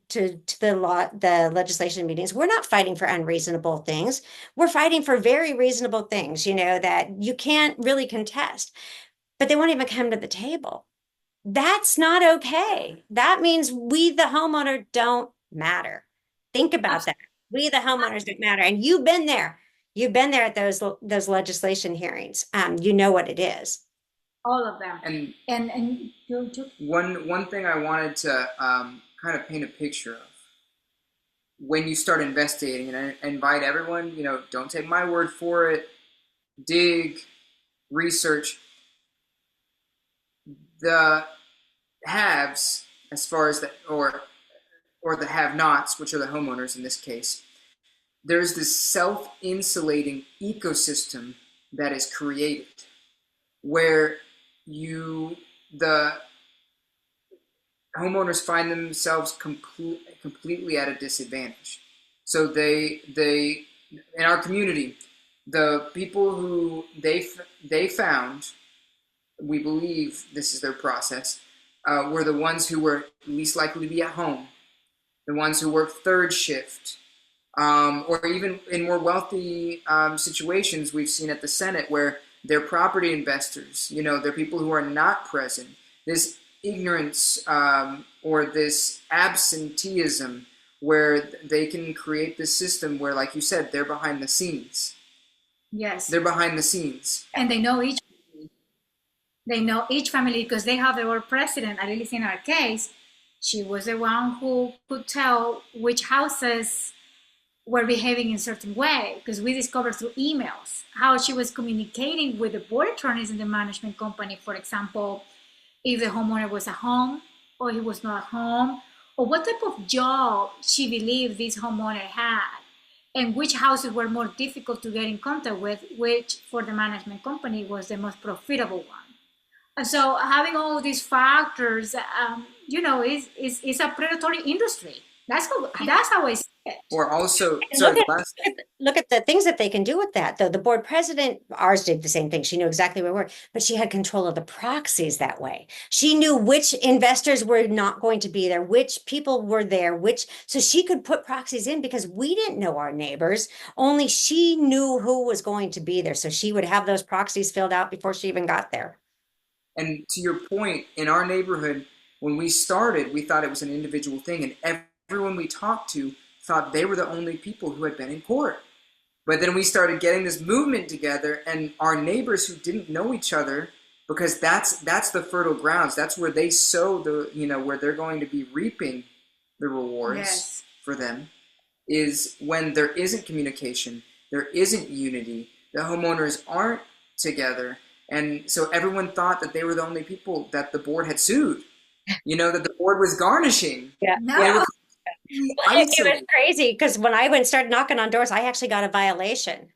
the legislation meetings, we're not fighting for unreasonable things. We're fighting for very reasonable things, that you can't really contest. But they won't even come to the table. That's not okay. That means we, the homeowner, don't matter. Think about that. We, the homeowners, don't matter. And you've been there. You've been there at those legislation hearings. You know what it is. All of them. And one thing I wanted to kind of paint a picture of when you start investigating, and I invite everyone, don't take my word for it, dig, research. The haves, as far as or the have-nots, which are the homeowners in this case, there's this self-insulating ecosystem that is created where the homeowners find themselves completely at a disadvantage. So they in our community, the people who they found, we believe this is their process, were the ones who were least likely to be at home, the ones who worked third shift, or even in more wealthy situations we've seen at the Senate where they're property investors, they're people who are not present. This ignorance or this absenteeism where they can create this system where, like you said, they're behind the scenes. Yes. They're behind the scenes. And they know each family because they have their president, at least in our case. She was the one who could tell which houses were behaving in a certain way because we discovered through emails how she was communicating with the board attorneys in the management company. For example, if the homeowner was at home or he was not at home, or what type of job she believed this homeowner had, and which houses were more difficult to get in contact with, which for the management company was the most profitable one. And so having all these factors, is a predatory industry. That's how I see it. Or also, And sorry, the last. look at the things that they can do with that, though. The board president, ours did the same thing. She knew exactly where we were, but she had control of the proxies that way. She knew which investors were not going to be there, which people were there, so she could put proxies in because we didn't know our neighbors. Only she knew who was going to be there. So she would have those proxies filled out before she even got there. And to your point, in our neighborhood, when we started, we thought it was an individual thing, and everyone we talked to thought they were the only people who had been in court. But then we started getting this movement together, and our neighbors who didn't know each other, because that's the fertile grounds. That's where they sow where they're going to be reaping the rewards Yes. for them, is when there isn't communication, there isn't unity, the homeowners aren't together. And so everyone thought that they were the only people that the board had sued, that the board was garnishing. Yeah. No. They were It was isolated. crazy because when I went started knocking on doors, I actually got a violation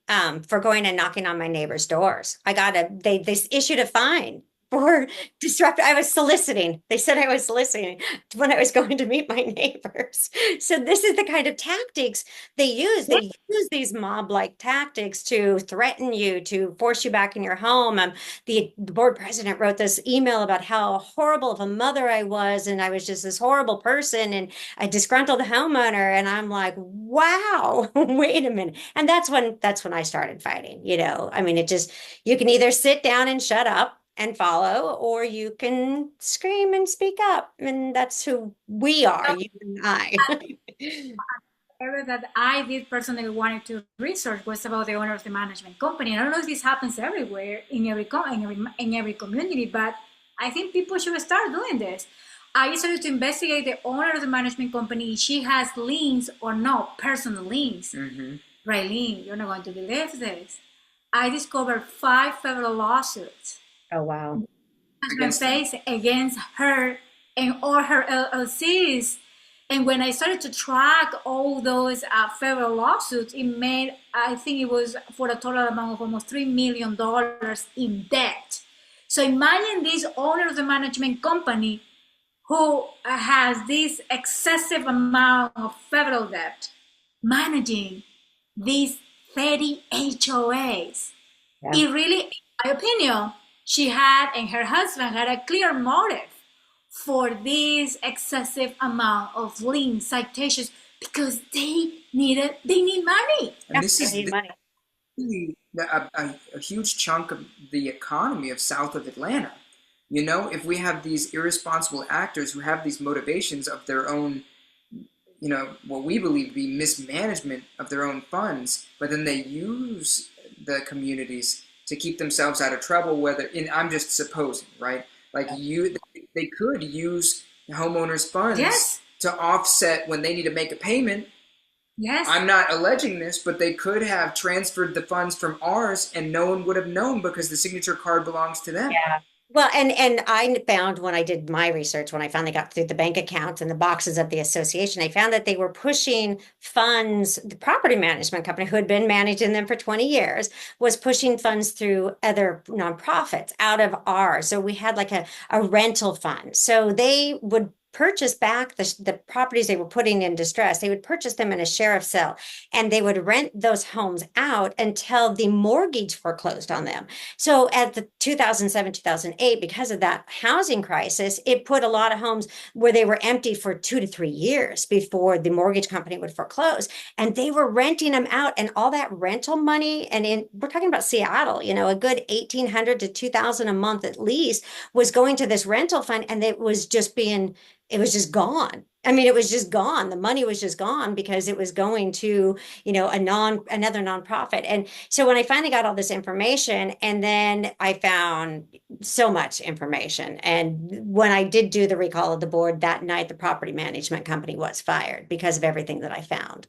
for going and knocking on my neighbors' doors. They issued a fine for disrupt. I was soliciting. They said I was soliciting when I was going to meet my neighbors. So this is the kind of tactics they use. They use these mob-like tactics to threaten you, to force you back in your home. The board president wrote this email about how horrible of a mother I was, and I was just this horrible person, and a disgruntled homeowner. And I'm like, wow, wait a minute. And that's when I started fighting. I mean, you can either sit down and shut up and follow, or you can scream and speak up. And that's who we are, you and I. Area that I did personally wanted to research was about the owner of the management company. And I don't know if this happens everywhere in every community, but I think people should start doing this. I started to investigate the owner of the management company. She has liens or no personal liens. Mm-hmm. Raylene, you're not going to believe this. I discovered 5 federal lawsuits Oh, wow. has been Against them. faced against her and all her LLCs. And when I started to track all those federal lawsuits, it made, I think it was for a total amount of almost $3 million in debt. So imagine this owner of the management company who has this excessive amount of federal debt managing these 30 HOAs. Yeah. It really, in my opinion, she had and her husband had a clear motive for this excessive amount of lien citations because they need money. And this is They need money. really a huge chunk of the economy of south of Atlanta. If we have these irresponsible actors who have these motivations of their own, what we believe to be mismanagement of their own funds, but then they use the communities to keep themselves out of trouble, I'm just supposing, right? Like they could use homeowners' funds Yes. to offset when they need to make a payment. Yes. I'm not alleging this, but they could have transferred the funds from ours and no one would have known because the signature card belongs to them. Yeah. Well, and I found when I did my research, when I finally got through the bank accounts and the boxes of the association, I found that they were pushing funds. The property management company, who had been managing them for 20 years, was pushing funds through other nonprofits out of ours. So we had like a rental fund. So they would purchase back the properties they were putting in distress. They would purchase them in a sheriff's sale, and they would rent those homes out until the mortgage foreclosed on them. So at the 2007, 2008, because of that housing crisis, it put a lot of homes where they were empty for 2 to 3 years before the mortgage company would foreclose. And they were renting them out, and all that rental money, we're talking about Seattle, a good 1,800 to 2,000 a month at least was going to this rental fund, and it was just gone. I mean, it was just gone. The money was just gone because it was going to, another nonprofit. And so when I finally got all this information, and then I found so much information. And when I did do the recall of the board that night, the property management company was fired because of everything that I found.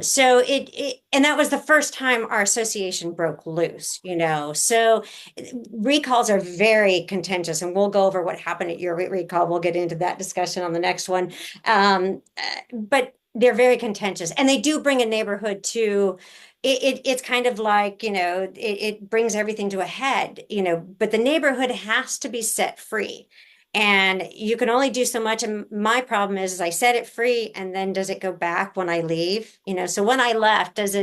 So and that was the first time our association broke loose, So recalls are very contentious, and we'll go over what happened at your recall. We'll get into that discussion on the next one. But they're very contentious, and they do bring a neighborhood to it's kind of like, it brings everything to a head, but the neighborhood has to be set free. And you can only do so much. And my problem is I set it free, and then does it go back when I leave? So when I left, is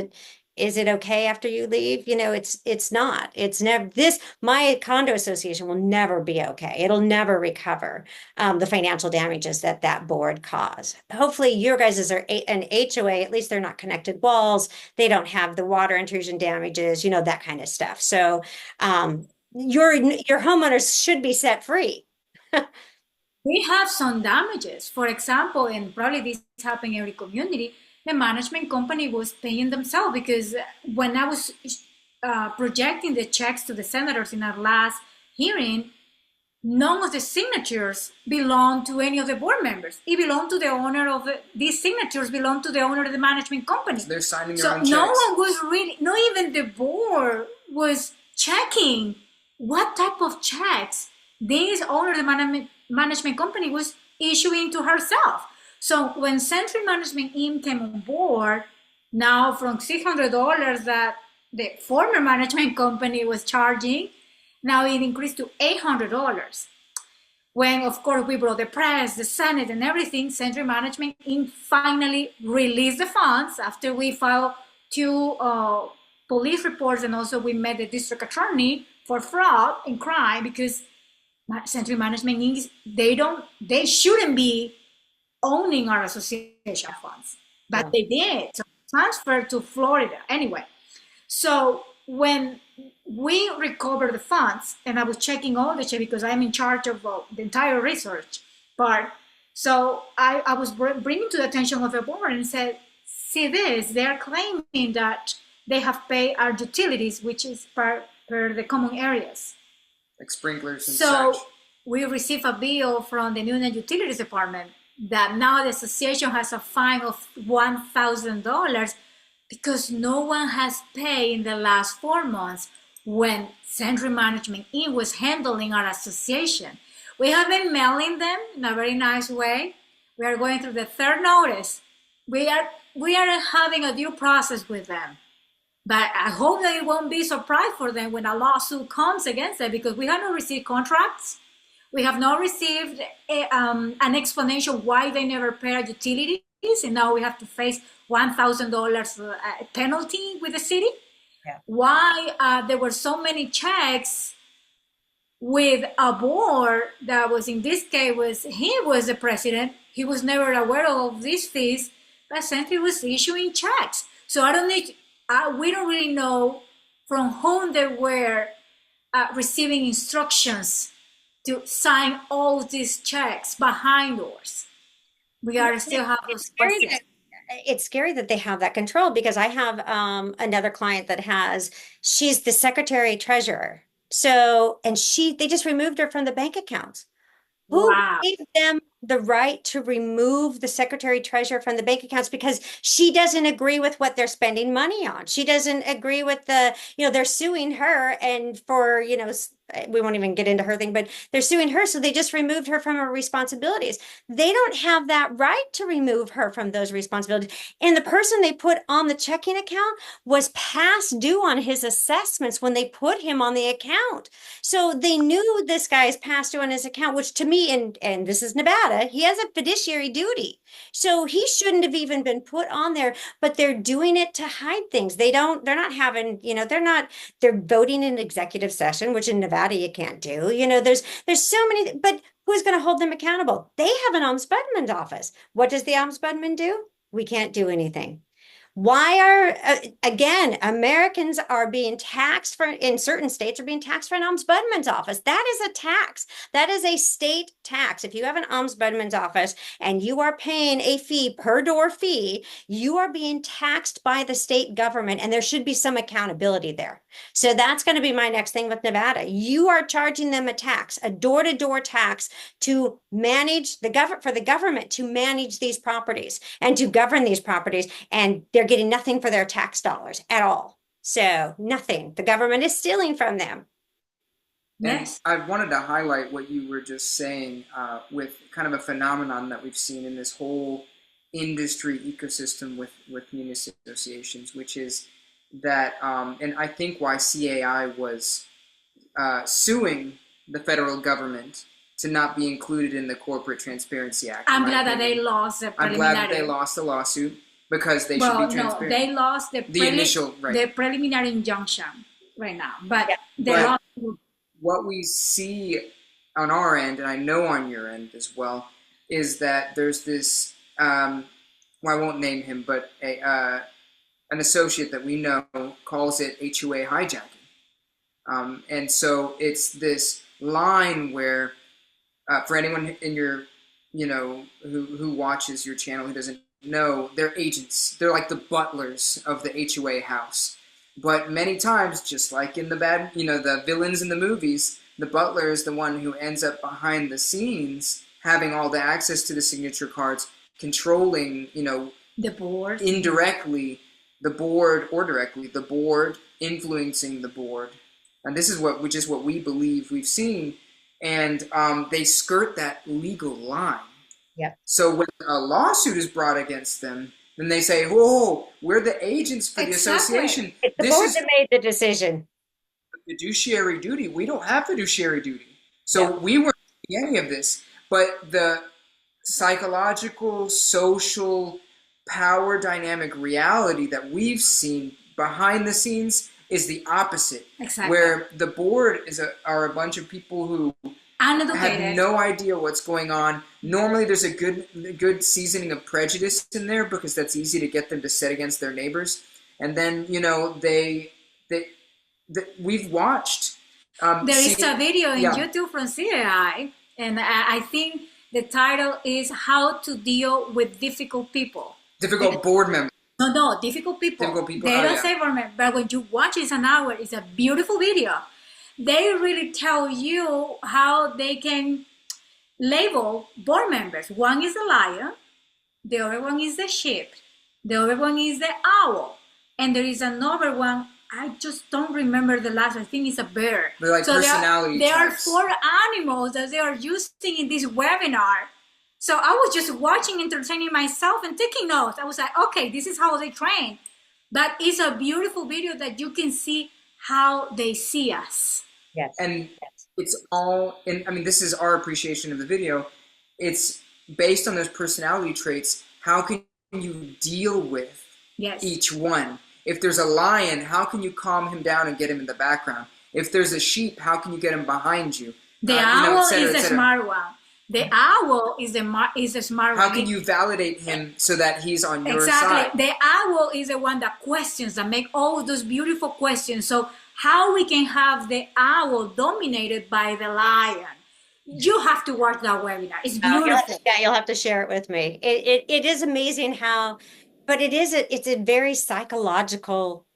it okay after you leave? It's not. It's never my condo association will never be okay. It'll never recover the financial damages that board caused. Hopefully your guys are an HOA, at least they're not connected walls. They don't have the water intrusion damages, that kind of stuff. So your homeowners should be set free. We have some damages. For example, and probably this happens in every community, the management company was paying themselves because when I was projecting the checks to the senators in our last hearing, none of the signatures belong to any of the board members. It belonged to the owner of these signatures belong to the owner of the management company. So they're signing their So own checks. no one was really, not even the board was checking what type of checks this owner of the management company was issuing to herself. So when Century Management Inc. came on board, now from $600 that the former management company was charging, now it increased to $800. When, of course, we brought the press, the Senate, and everything, Century Management Inc. finally released the funds after we filed two police reports, and also we met the district attorney for fraud and crime because Century Management Inc. They shouldn't be owning our association funds, but they did. So transferred to Florida anyway. So when we recovered the funds, and I was checking all the checks because I'm in charge of the entire research part. So I was bringing to the attention of the board and said, see this, they're claiming that they have paid our utilities, which is per the common areas. Like sprinklers and so such. We received a bill from the New England Utilities Department that now the association has a fine of $1,000 because no one has paid in the last 4 months when Century Management Inc. was handling our association. We have been mailing them in a very nice way. We are going through the third notice. We are having a due process with them. But I hope that it won't be a surprise for them when a lawsuit comes against them because we have not received contracts. We have not received an explanation why they never pay our utilities, and now we have to face $1,000 penalty with the city. Yeah. Why there were so many checks with a board that was, in this case, he was the president. He was never aware of these fees, but Century was issuing checks. So we don't really know from whom they were receiving instructions to sign all these checks behind doors. We are still have those questions. It's scary that they have that control because I have another client that she's the secretary treasurer. So, and they just removed her from the bank accounts. Who gave them the right to remove the secretary treasurer from the bank accounts because she doesn't agree with what they're spending money on? She doesn't agree with they're suing her and for, we won't even get into her thing, but they're suing her. So they just removed her from her responsibilities. They don't have that right to remove her from those responsibilities. And the person they put on the checking account was past due on his assessments when they put him on the account. So they knew this guy is past due on his account, which to me, and this is Nevada, he has a fiduciary duty. So he shouldn't have even been put on there, but they're doing it to hide things. They're not having, they're voting in executive session, which in Nevada you can't do. There's so many, but who's going to hold them accountable? They have an ombudsman's office. What does the ombudsman do? We can't do anything. Why are, again, Americans are being taxed for, in certain states, are being taxed for an ombudsman's office. That is a tax. That is a state tax. If you have an ombudsman's office and you are paying a fee, per door fee, you are being taxed by the state government, and there should be some accountability there. So that's going to be my next thing with Nevada. You are charging them a tax, a door-to-door tax to manage the government, for the government to manage these properties and to govern these properties, and they're getting nothing for their tax dollars at all. So nothing. The government is stealing from them. And Yes. I wanted to highlight what you were just saying with kind of a phenomenon that we've seen in this whole industry ecosystem with community associations, which is that, and I think why CAI was suing the federal government to not be included in the Corporate Transparency Act. I'm glad that they lost the I'm preliminary. glad that they lost the lawsuit because they should Well, be no, transparent. they lost the initial, right. the preliminary injunction right now, but Yeah. they But- lost. What we see on our end, and I know on your end as well, is that there's this, well, I won't name him, but an associate that we know calls it HOA hijacking. And so it's this line where, for anyone in your, who watches your channel who doesn't know, they're agents. They're like the butlers of the HOA house. But many times, just like in the the villains in the movies, the butler is the one who ends up behind the scenes, having all the access to the signature cards, controlling, The board. indirectly the board or directly the board, influencing the board. And this is what we believe we've seen. And they skirt that legal line. Yep. So when a lawsuit is brought against them, then they say, "Oh, we're the agents for the Exactly. association. It's the This board is that made the decision. fiduciary duty. We don't have fiduciary duty." So Yeah. we weren't doing any of this. But the psychological, social, power dynamic reality that we've seen behind the scenes is the opposite. Exactly. Where the board are a bunch of people who Uneducated. have no idea what's going on. Normally, there's a good seasoning of prejudice in there because that's easy to get them to set against their neighbors. And then we've watched. There is a video in yeah. YouTube from CAI, and I think the title is "How to Deal with Difficult People." Difficult board members. No, difficult people. Difficult people, They oh, don't yeah. say board member, but when you watch it's an hour, it's a beautiful video. They really tell you how they can label board members. One is the lion, the other one is the sheep, the other one is the owl, and there is another one. I just don't remember the last. I think it's a bear. They're like personality there are types. 4 animals that they are using in this webinar. So I was just watching, entertaining myself and taking notes. I was like, okay, this is how they train. But it's a beautiful video that you can see how they see us. Yes. And it's all, and I mean, this is our appreciation of the video. It's based on those personality traits. How can you deal with Yes. each one? If there's a lion, how can you calm him down and get him in the background? If there's a sheep, how can you get him behind you? The et owl cetera, is et the cetera. smart one. The owl is the smart one. How can you validate him so that he's on your Exactly. side? The owl is the one that questions, that make all those beautiful questions. So how we can have the owl dominated by the lion? You have to watch that webinar. It's beautiful. You'll have to share it with me. It is amazing how, but it's a very psychological.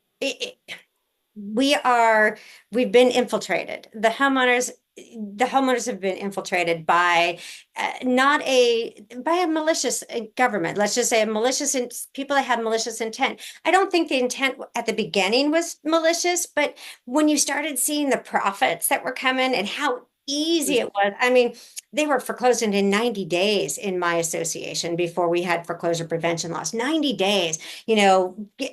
We've been infiltrated. The homeowners have been infiltrated by by a malicious government. Let's just say people that have malicious intent. I don't think the intent at the beginning was malicious, but when you started seeing the profits that were coming and how easy it was, I mean, they were foreclosing in 90 days in my association before we had foreclosure prevention laws. 90 days,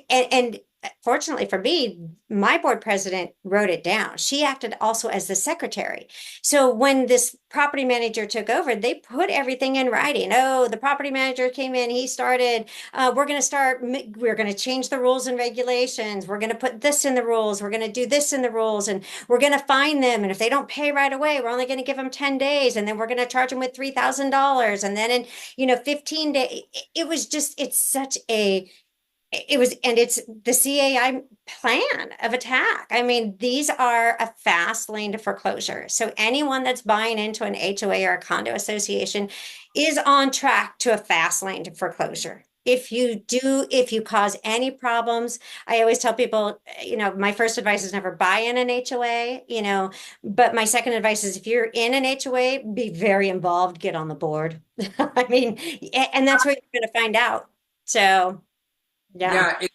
and fortunately for me, my board president wrote it down. She acted also as the secretary. So when this property manager took over, they put everything in writing. Oh, the property manager came in, he started, we're going to change the rules and regulations. We're going to put this in the rules. We're going to do this in the rules, and we're going to fine them. And if they don't pay right away, we're only going to give them 10 days. And then we're going to charge them with $3,000. And then in, 15 days, it's such a It was, and it's the CAI plan of attack. I mean, these are a fast lane to foreclosure. So anyone that's buying into an HOA or a condo association is on track to a fast lane to foreclosure. If you cause any problems, I always tell people, my first advice is never buy in an HOA, but my second advice is if you're in an HOA, be very involved, get on the board. I mean, and that's what you're going to find out. So, yeah. Yeah, it's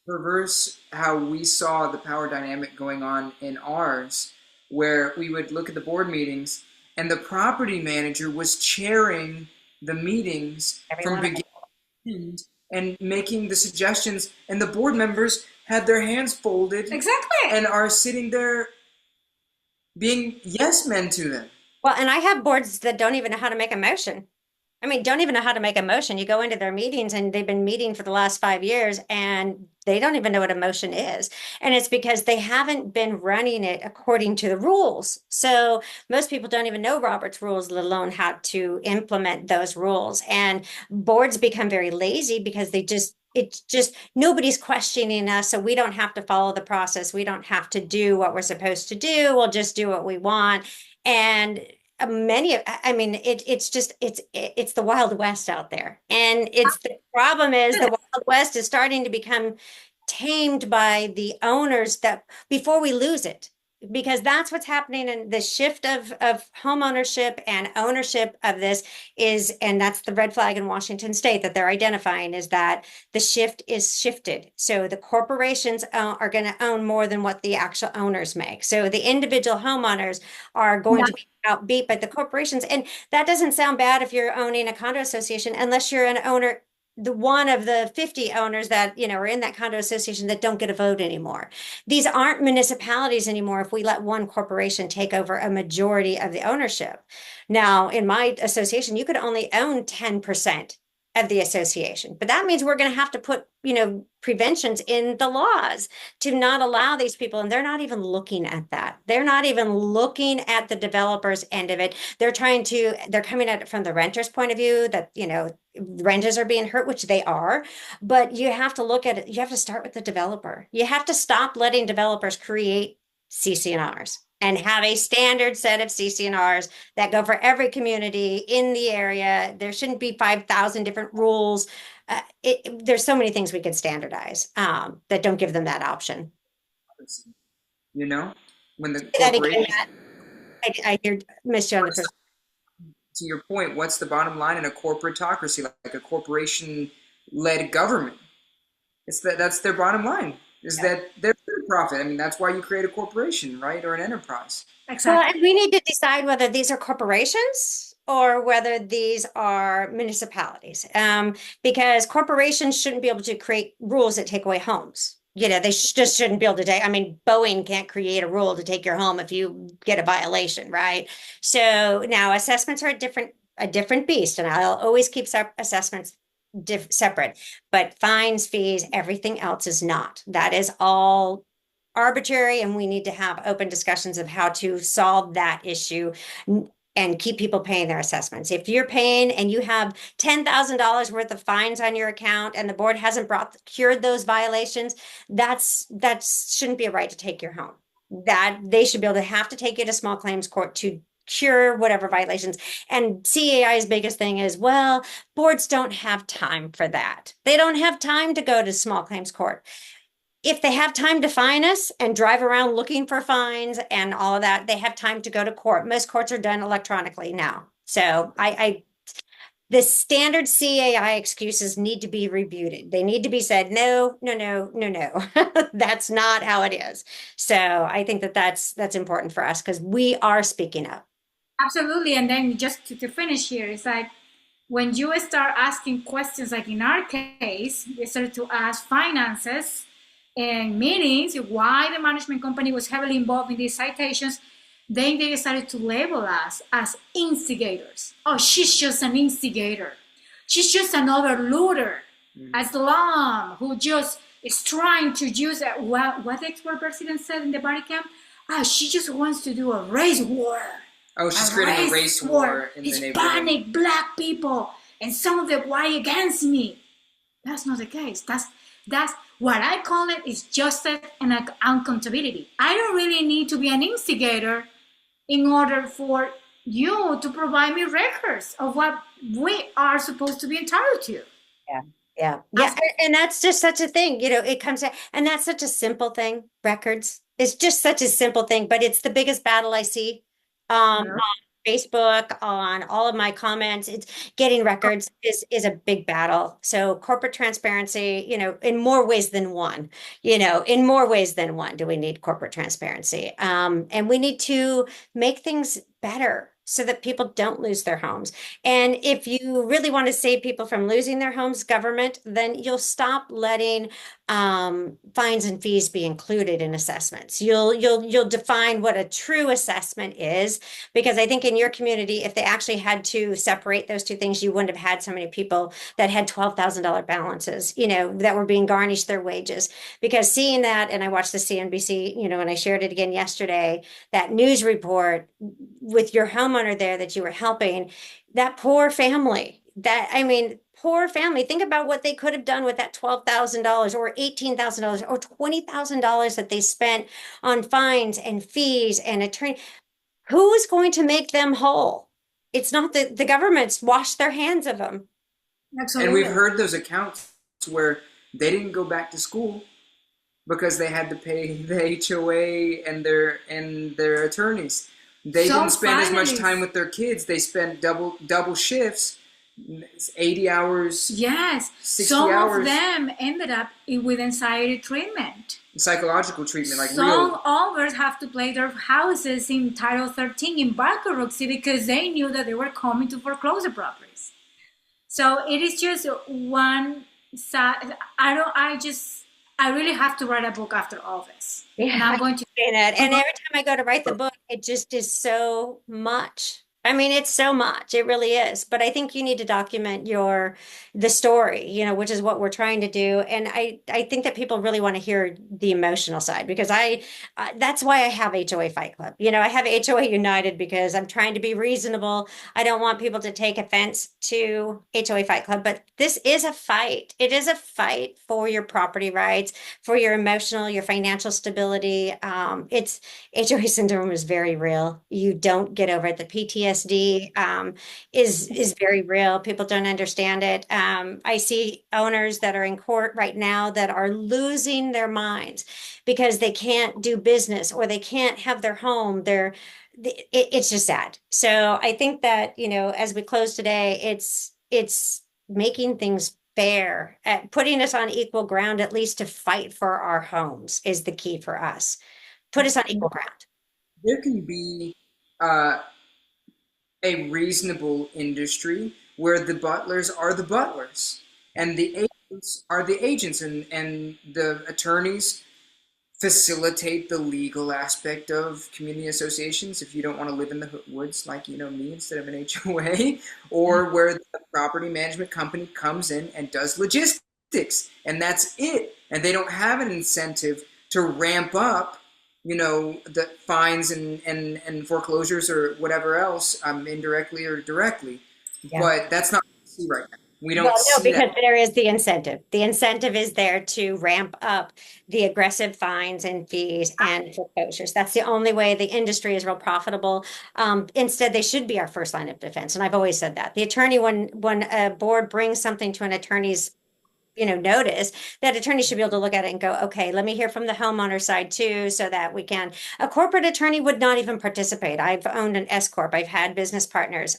perverse how we saw the power dynamic going on in ours, where we would look at the board meetings and the property manager was chairing the meetings from Everyone. beginning to end and making the suggestions, and the board members had their hands folded Exactly. and are sitting there being yes men to them. Well, and I have boards that don't even know how to make a motion. I mean, don't even know how to make a motion. You go into their meetings and they've been meeting for the last 5 years and they don't even know what a motion is. And it's because they haven't been running it according to the rules. So most people don't even know Robert's rules, let alone how to implement those rules. And boards become very lazy because it's just nobody's questioning us. So we don't have to follow the process. We don't have to do what we're supposed to do. We'll just do what we want. And I mean, it's the Wild West out there. And the problem is the Wild West is starting to become tamed by the owners that before we lose it, because that's what's happening in the shift of home ownership and ownership of this is, and that's the red flag in Washington state that they're identifying is that the shift is shifted. So the corporations are going to own more than what the actual owners make. So the individual homeowners are going to be outbeat by the corporations. And that doesn't sound bad if you're owning a condo association, unless you're an owner, the one of the 50 owners that, are in that condo association that don't get a vote anymore. These aren't municipalities anymore if we let one corporation take over a majority of the ownership. Now, in my association, you could only own 10% of the association, but that means we're going to have to put, preventions in the laws to not allow these people. And they're not even looking at that. They're not even looking at the developer's end of it. They're coming at it from the renter's point of view that, renters are being hurt, which they are, but you have to look at it. You have to start with the developer. You have to stop letting developers create CC&Rs and have a standard set of CC&Rs that go for every community in the area. There shouldn't be 5,000 different rules. There's so many things we could standardize that don't give them that option. You know, when the That again, corporation, I hear Miss Jones. to your point, what's the bottom line in a corporatocracy, like a corporation-led government? That's their bottom line, is that they're for profit. I mean, that's why you create a corporation, right, or an enterprise. Exactly. Well, and we need to decide whether these are corporations or whether these are municipalities, because corporations shouldn't be able to create rules that take away homes. They just shouldn't be able to take. I mean, Boeing can't create a rule to take your home if you get a violation, right? So now assessments are a different beast, and I'll always keep assessments separate. But fines, fees, everything else is not. That is all arbitrary, and we need to have open discussions of how to solve that issue and keep people paying their assessments. If you're paying and you have $10,000 worth of fines on your account and the board hasn't cured those violations, that shouldn't be a right to take your home. That they should be able to have to take you to small claims court to cure whatever violations. And CAI's biggest thing is, well, boards don't have time for that. They don't have time to go to small claims court. If they have time to fine us and drive around looking for fines and all of that, they have time to go to court. Most courts are done electronically now. So the standard CAI excuses need to be refuted. They need to be said, no, no, no, no, no. That's not how it is. So I think that's important for us because we are speaking up. Absolutely. And then just to finish here, it's like when you start asking questions, like in our case, we started to ask finances and meetings, why the management company was heavily involved in these citations. Then they started to label us as instigators. Oh, she's just an instigator. She's just another looter, a slum who just is trying to use what the expert president said in the body camp. Oh, she just wants to do a race war. Oh, she's creating a race war in the neighborhood. Hispanic, black people, and some of them white against me. That's not the case. That's what I call it is justice and accountability. I don't really need to be an instigator in order for you to provide me records of what we are supposed to be entitled to. Yeah. Yeah. Yeah. As And that's just such a thing, it comes to, and that's such a simple thing. Records. It's just such a simple thing, but it's the biggest battle I see on Facebook, on all of my comments. It's getting records is a big battle. So corporate transparency, in more ways than one, in more ways than one do we need corporate transparency. And we need to make things better so that people don't lose their homes. And if you really want to save people from losing their homes, government, then you'll stop letting fines and fees be included in assessments. You'll define what a true assessment is, because I think in your community, if they actually had to separate those two things, you wouldn't have had so many people that had $12,000 balances, that were being garnished their wages. Because seeing that, and I watched the CNBC, and I shared it again yesterday, that news report with your homeowner there that you were helping, that poor family, poor family. Think about what they could have done with that $12,000 or $18,000 or $20,000 that they spent on fines and fees and attorney. Who's going to make them whole? It's not the government's washed their hands of them. And we've heard those accounts where they didn't go back to school because they had to pay the HOA and their attorneys. They didn't spend as much time with their kids. They spent double shifts, 80 hours. Yes, 60 some hours. of them ended up with anxiety treatment. Psychological treatment, like some real. owners have to play their houses in Title 13 in Barkerooksy because they knew that they were coming to foreclose the properties. So it is just one side. I really have to write a book after all this. Yeah, and I'm going to. And every time I go to write the book, it just is so much. It's so much. It really is. But I think you need to document the story, which is what we're trying to do. And I think that people really want to hear the emotional side, because that's why I have HOA Fight Club. I have HOA United because I'm trying to be reasonable. I don't want people to take offense to HOA Fight Club, but this is a fight. It is a fight for your property rights, for your emotional, your financial stability. It's HOA syndrome is very real. You don't get over it. The PTSD is very real. People don't understand it. I see owners that are in court right now that are losing their minds because they can't do business or they can't have their home. It's just sad. So I think that, as we close today, it's making things fair, putting us on equal ground, at least to fight for our homes is the key for us. Put us on equal ground. There can be a reasonable industry where the butlers are the butlers and the agents are the agents, and the attorneys facilitate the legal aspect of community associations if you don't want to live in the woods like me instead of an HOA, or where the property management company comes in and does logistics, and that's it. And they don't have an incentive to ramp up the fines and foreclosures or whatever else, indirectly or directly. Yeah. But that's not what we see right now. We don't Well, no, see because that. there is the incentive. The incentive is there to ramp up the aggressive fines and fees and foreclosures. That's the only way the industry is real profitable. Instead, they should be our first line of defense. And I've always said that. The attorney, when a board brings something to an attorney's notice, that attorney should be able to look at it and go, okay, let me hear from the homeowner side too, so that we can. A corporate attorney would not even participate. I've owned an S Corp. I've had business partners.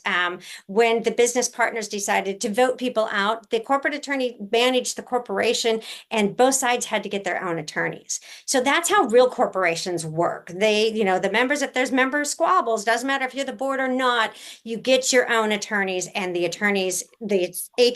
When the business partners decided to vote people out, the corporate attorney managed the corporation, and both sides had to get their own attorneys. So that's how real corporations work. They, the members, if there's member squabbles, doesn't matter if you're the board or not, you get your own attorneys, and the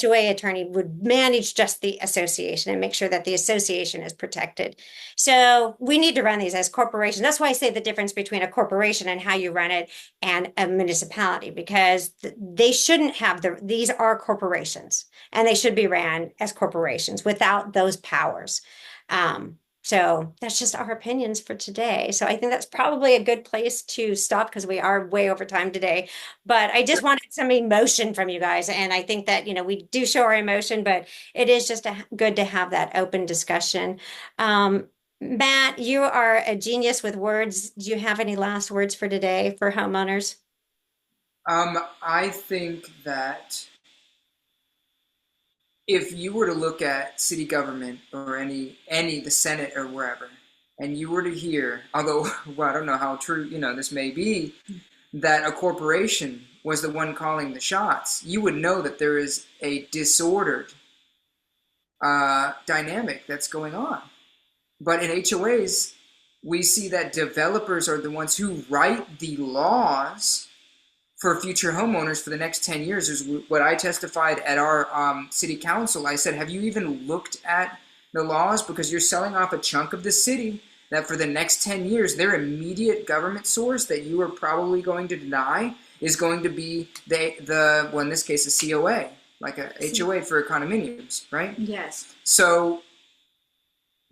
HOA attorney would manage just the association and make sure that the association is protected. So we need to run these as corporations. That's why I say the difference between a corporation and how you run it and a municipality, because they shouldn't have these are corporations, and they should be ran as corporations without those powers. So that's just our opinions for today. So I think that's probably a good place to stop because we are way over time today. But I just wanted some emotion from you guys. And I think that, we do show our emotion, but it is just good to have that open discussion. Matt, you are a genius with words. Do you have any last words for today for homeowners? I think that if you were to look at city government or any the Senate or wherever, and you were to hear, although well, I don't know how true this may be, that a corporation was the one calling the shots, you would know that there is a disordered dynamic that's going on. But in HOAs, we see that developers are the ones who write the laws for future homeowners for the next 10 years. Is what I testified at our city council. I said, have you even looked at the laws? Because you're selling off a chunk of the city that for the next 10 years, their immediate government source that you are probably going to deny is going to be well, in this case, a COA, like a HOA for condominiums, right? Yes. So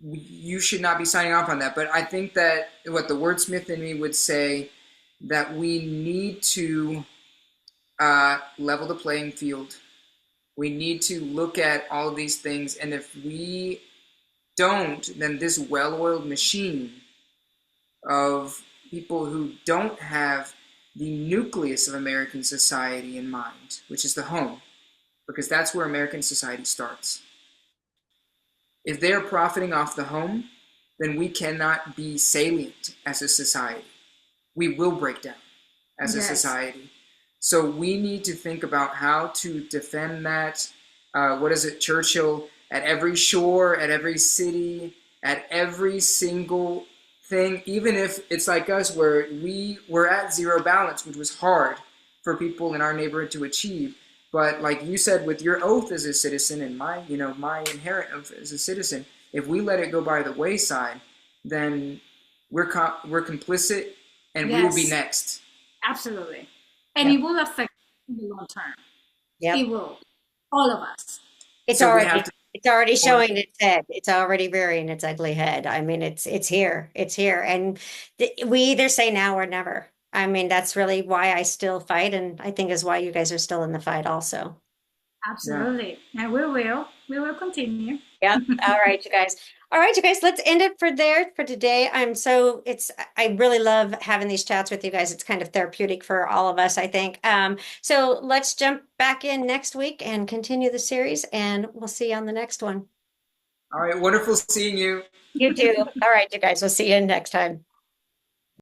you should not be signing off on that. But I think that what the wordsmith in me would say, that we need to level the playing field. We need to look at all of these things. And if we don't, then this well-oiled machine of people who don't have the nucleus of American society in mind, which is the home, because that's where American society starts. If they are profiting off the home, then we cannot be salient as a society. We will break down as a society. So we need to think about how to defend that. What is it, Churchill? At every shore, at every city, at every single thing, even if it's like us where we were at zero balance, which was hard for people in our neighborhood to achieve. But like you said, with your oath as a citizen and my inherent oath as a citizen, if we let it go by the wayside, then we're complicit, and we will be next. Absolutely. And it will affect in the long term. Yep. It will. All of us. It's So already showing its head. It's already rearing its ugly head. I mean, it's here. It's here. And we either say now or never. I mean, that's really why I still fight, and I think is why you guys are still in the fight also. Absolutely. And we will. We will continue. Yep. All right, you guys. All right, you guys, let's end it for today. I really love having these chats with you guys. It's kind of therapeutic for all of us, I think. So let's jump back in next week and continue the series, and we'll see you on the next one. All right, wonderful seeing you. You too. All right, you guys, we'll see you next time.